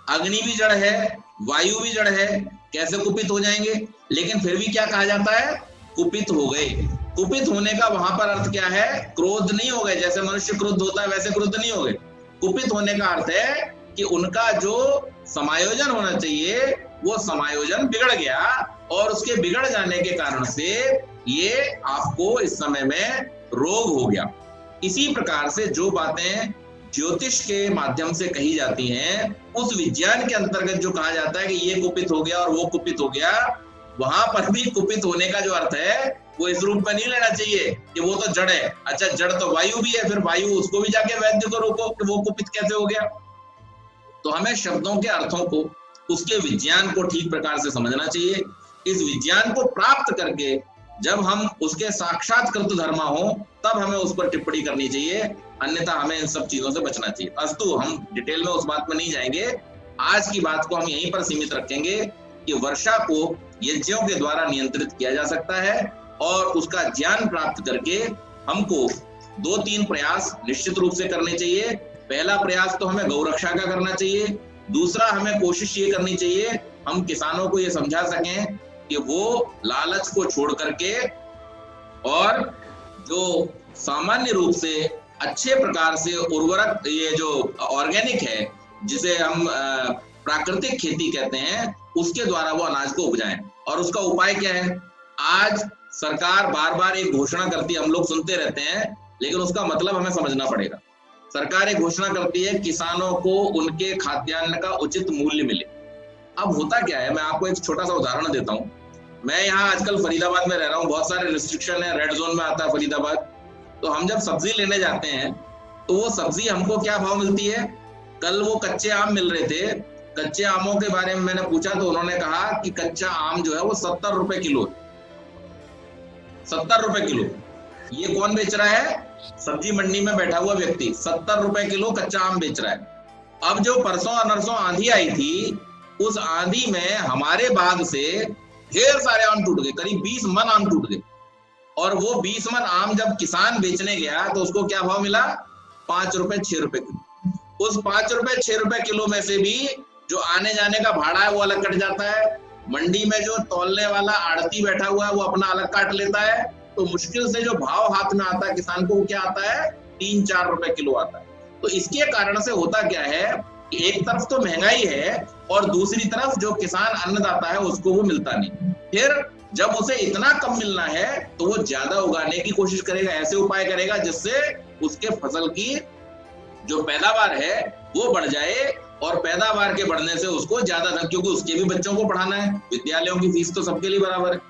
अग्नि भी जड़ है, वायु भी जड़ है, कैसे कुपित हो जाएंगे? लेकिन फिर भी क्या कहा जाता है? कुपित हो गए। कुपित होने का वहां पर अर्थ क्या है? क्रोध नहीं हो गए, जैसे मनुष्य क्रुद्ध होता है वैसे क्रुद्ध नहीं हो गए। कुपित होने का अर्थ है कि उनका जो समायोजन होना चाहिए वो समायोजन बिगड़ गया, और उसके बिगड़ जाने के कारण से ये आपको इस समय में रोग हो गया। इसी प्रकार से जो बातें ज्योतिष के माध्यम से कही जाती हैं, उस विज्ञान के अंतर्गत जो कहा जाता है कि ये कुपित हो गया और वो कुपित हो गया, वहां पर भी कुपित होने का जो अर्थ है वो इस रूप में नहीं लेना चाहिए कि वो तो जड़ है। अच्छा, जड़ तो वायु भी है, फिर वायु उसको भी जाके वैद्य को रोको कि वो कुपित कैसे हो गया। तो हमें शब्दों के अर्थों को, उसके विज्ञान को ठीक प्रकार से समझना चाहिए। इस विज्ञान को प्राप्त करके जब हम उसके साक्षात्कृत धर्मा हो तब हमें उस पर टिप्पणी करनी चाहिए, अन्यथा हमें इन सब चीजों से बचना चाहिए। अस्तु, हम डिटेल में उस बात में नहीं जाएंगे, आज की बात को हम यहीं पर सीमित रखेंगे कि वर्षा को यज्ञों के द्वारा नियंत्रित किया जा सकता है और उसका ज्ञान प्राप्त करके हमको 2-3 प्रयास निश्चित रूप से करने चाहिए। पहला प्रयास तो हमें गौरक्षा का करना चाहिए। दूसरा, हमें कोशिश ये करनी चाहिए हम किसानों को ये समझा सकें कि वो लालच को छोड़ करके और जो सामान्य रूप से अच्छे प्रकार से उर्वरक, ये जो ऑर्गेनिक है जिसे हम प्राकृतिक खेती कहते हैं, उसके द्वारा वो अनाज को उपजाएं। और उसका उपाय क्या है? आज सरकार बार बार एक घोषणा करती है, हम लोग सुनते रहते हैं, लेकिन उसका मतलब हमें समझना पड़ेगा। सरकार एक घोषणा करती है किसानों को उनके खाद्यान्न का उचित मूल्य मिले। अब होता क्या है, मैं आपको एक छोटा सा उदाहरण देता हूँ। मैं यहाँ आजकल फरीदाबाद में रह रहा हूँ, बहुत सारे रिस्ट्रिक्शन है, रेड जोन में आता है फरीदाबाद। तो हम जब सब्जी लेने जाते हैं तो वो सब्जी हमको क्या भाव मिलती है? कल वो कच्चे आम मिल रहे थे, कच्चे आमों के बारे में मैंने पूछा तो उन्होंने कहा कि कच्चा आम जो है वो 70 रुपए किलो, 70 रुपए किलो। ये कौन बेच रहा है? सब्जी मंडी में बैठा हुआ व्यक्ति 70 रुपए किलो कच्चा आम बेच रहा है। अब जो परसों नरसों आंधी आई थी, उस आंधी में हमारे बाग से ढेर सारे आम टूट गए, करीब 20 मन आम टूट गए। और वो 20 मन आम जब किसान बेचने गया तो उसको क्या भाव मिला? 5 रुपए 6 रुपए किलो। उस 5 रुपए 6 रुपए किलो में से भी जो आने जाने का भाड़ा है वो अलग कट जाता है, मंडी में जो तौलने वाला आड़ती बैठा हुआ है वो अपना अलग काट लेता है। तो मुश्किल से जो भाव हाथ में आता है किसान को, वो क्या आता है? 3-4 रुपए किलो आता है। तो इसके कारण से होता क्या है कि एक तरफ तो महंगाई है और दूसरी तरफ जो किसान अन्नदाता है उसको वो मिलता नहीं। फिर जब उसे इतना कम मिलना है तो वो ज्यादा उगाने की कोशिश करेगा, ऐसे उपाय करेगा जिससे उसके फसल की जो पैदावार है वो बढ़ जाए। और पैदावार के बढ़ने से उसको ज्यादा धन, क्योंकि उसके भी बच्चों को पढ़ाना है, विद्यालयों की फीस तो सबके लिए बराबर है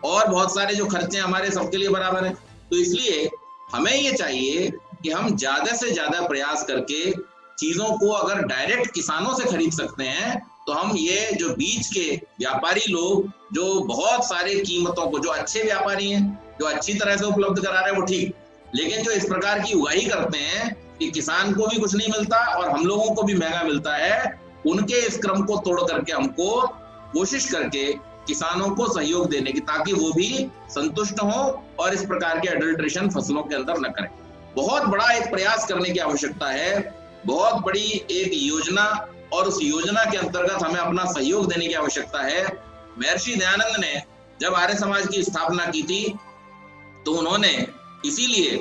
और बहुत सारे जो खर्चे हमारे सबके लिए बराबर है। तो इसलिए हमें ये चाहिए कि हम ज्यादा से ज्यादा प्रयास करके चीजों को अगर डायरेक्ट किसानों से खरीद सकते हैं तो हम ये जो बीच के व्यापारी लोग जो बहुत सारे कीमतों को, जो अच्छे व्यापारी हैं जो अच्छी तरह से उपलब्ध करा रहे हैं वो ठीक, लेकिन जो इस प्रकार की उगाही करते हैं कि किसान को भी कुछ नहीं मिलता और हम लोगों को भी महंगा मिलता है, उनके इस क्रम को तोड़ करके हमको कोशिश करके किसानों को सहयोग देने की, ताकि वो भी संतुष्ट हो और इस प्रकार के एडल्ट्रेशन फसलों के अंदर न करें। बहुत बड़ा एक प्रयास करने की आवश्यकता है, बहुत बड़ी एक योजना, और उस योजना के अंतर्गत हमें अपना सहयोग देने की आवश्यकता है। महर्षि दयानंद ने जब आर्य समाज की स्थापना की थी तो उन्होंने इसीलिए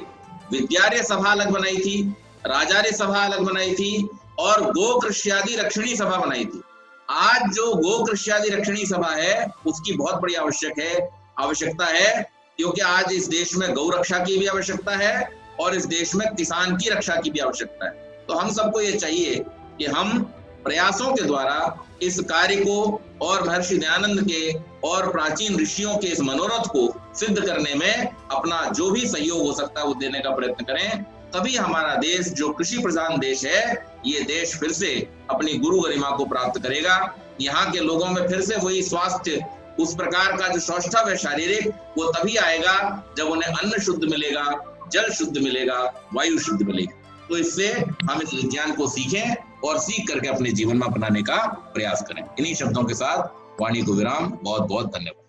विद्यार्य सभा अलग बनाई थी, राजार्य सभा अलग बनाई थी और गो कृष्यादि रक्षणी सभा बनाई थी। आज जो गो कृष्यादि रक्षणी सभा है उसकी बहुत बड़ी आवश्यकता है, क्योंकि आज इस देश में गौ रक्षा की भी आवश्यकता है और इस देश में किसान की रक्षा की भी आवश्यकता है। तो हम सबको ये चाहिए कि हम प्रयासों के द्वारा इस कार्य को और महर्षि दयानंद के और प्राचीन ऋषियों के इस मनोरथ को सिद्ध करने में अपना जो भी सहयोग हो सकता है वो देने का प्रयत्न करें। तभी हमारा देश जो कृषि प्रधान देश है, ये देश फिर से अपनी गुरु गरिमा को प्राप्त करेगा। यहाँ के लोगों में फिर से वही स्वास्थ्य, उस प्रकार का जो सौष्ठव है शारीरिक, वो तभी आएगा जब उन्हें अन्न शुद्ध मिलेगा, जल शुद्ध मिलेगा, वायु शुद्ध मिलेगी। तो इससे हम इस विज्ञान को सीखें और सीख करके अपने जीवन में अपनाने का प्रयास करें। इन्हीं शब्दों के साथ वाणी को विराम। बहुत बहुत धन्यवाद।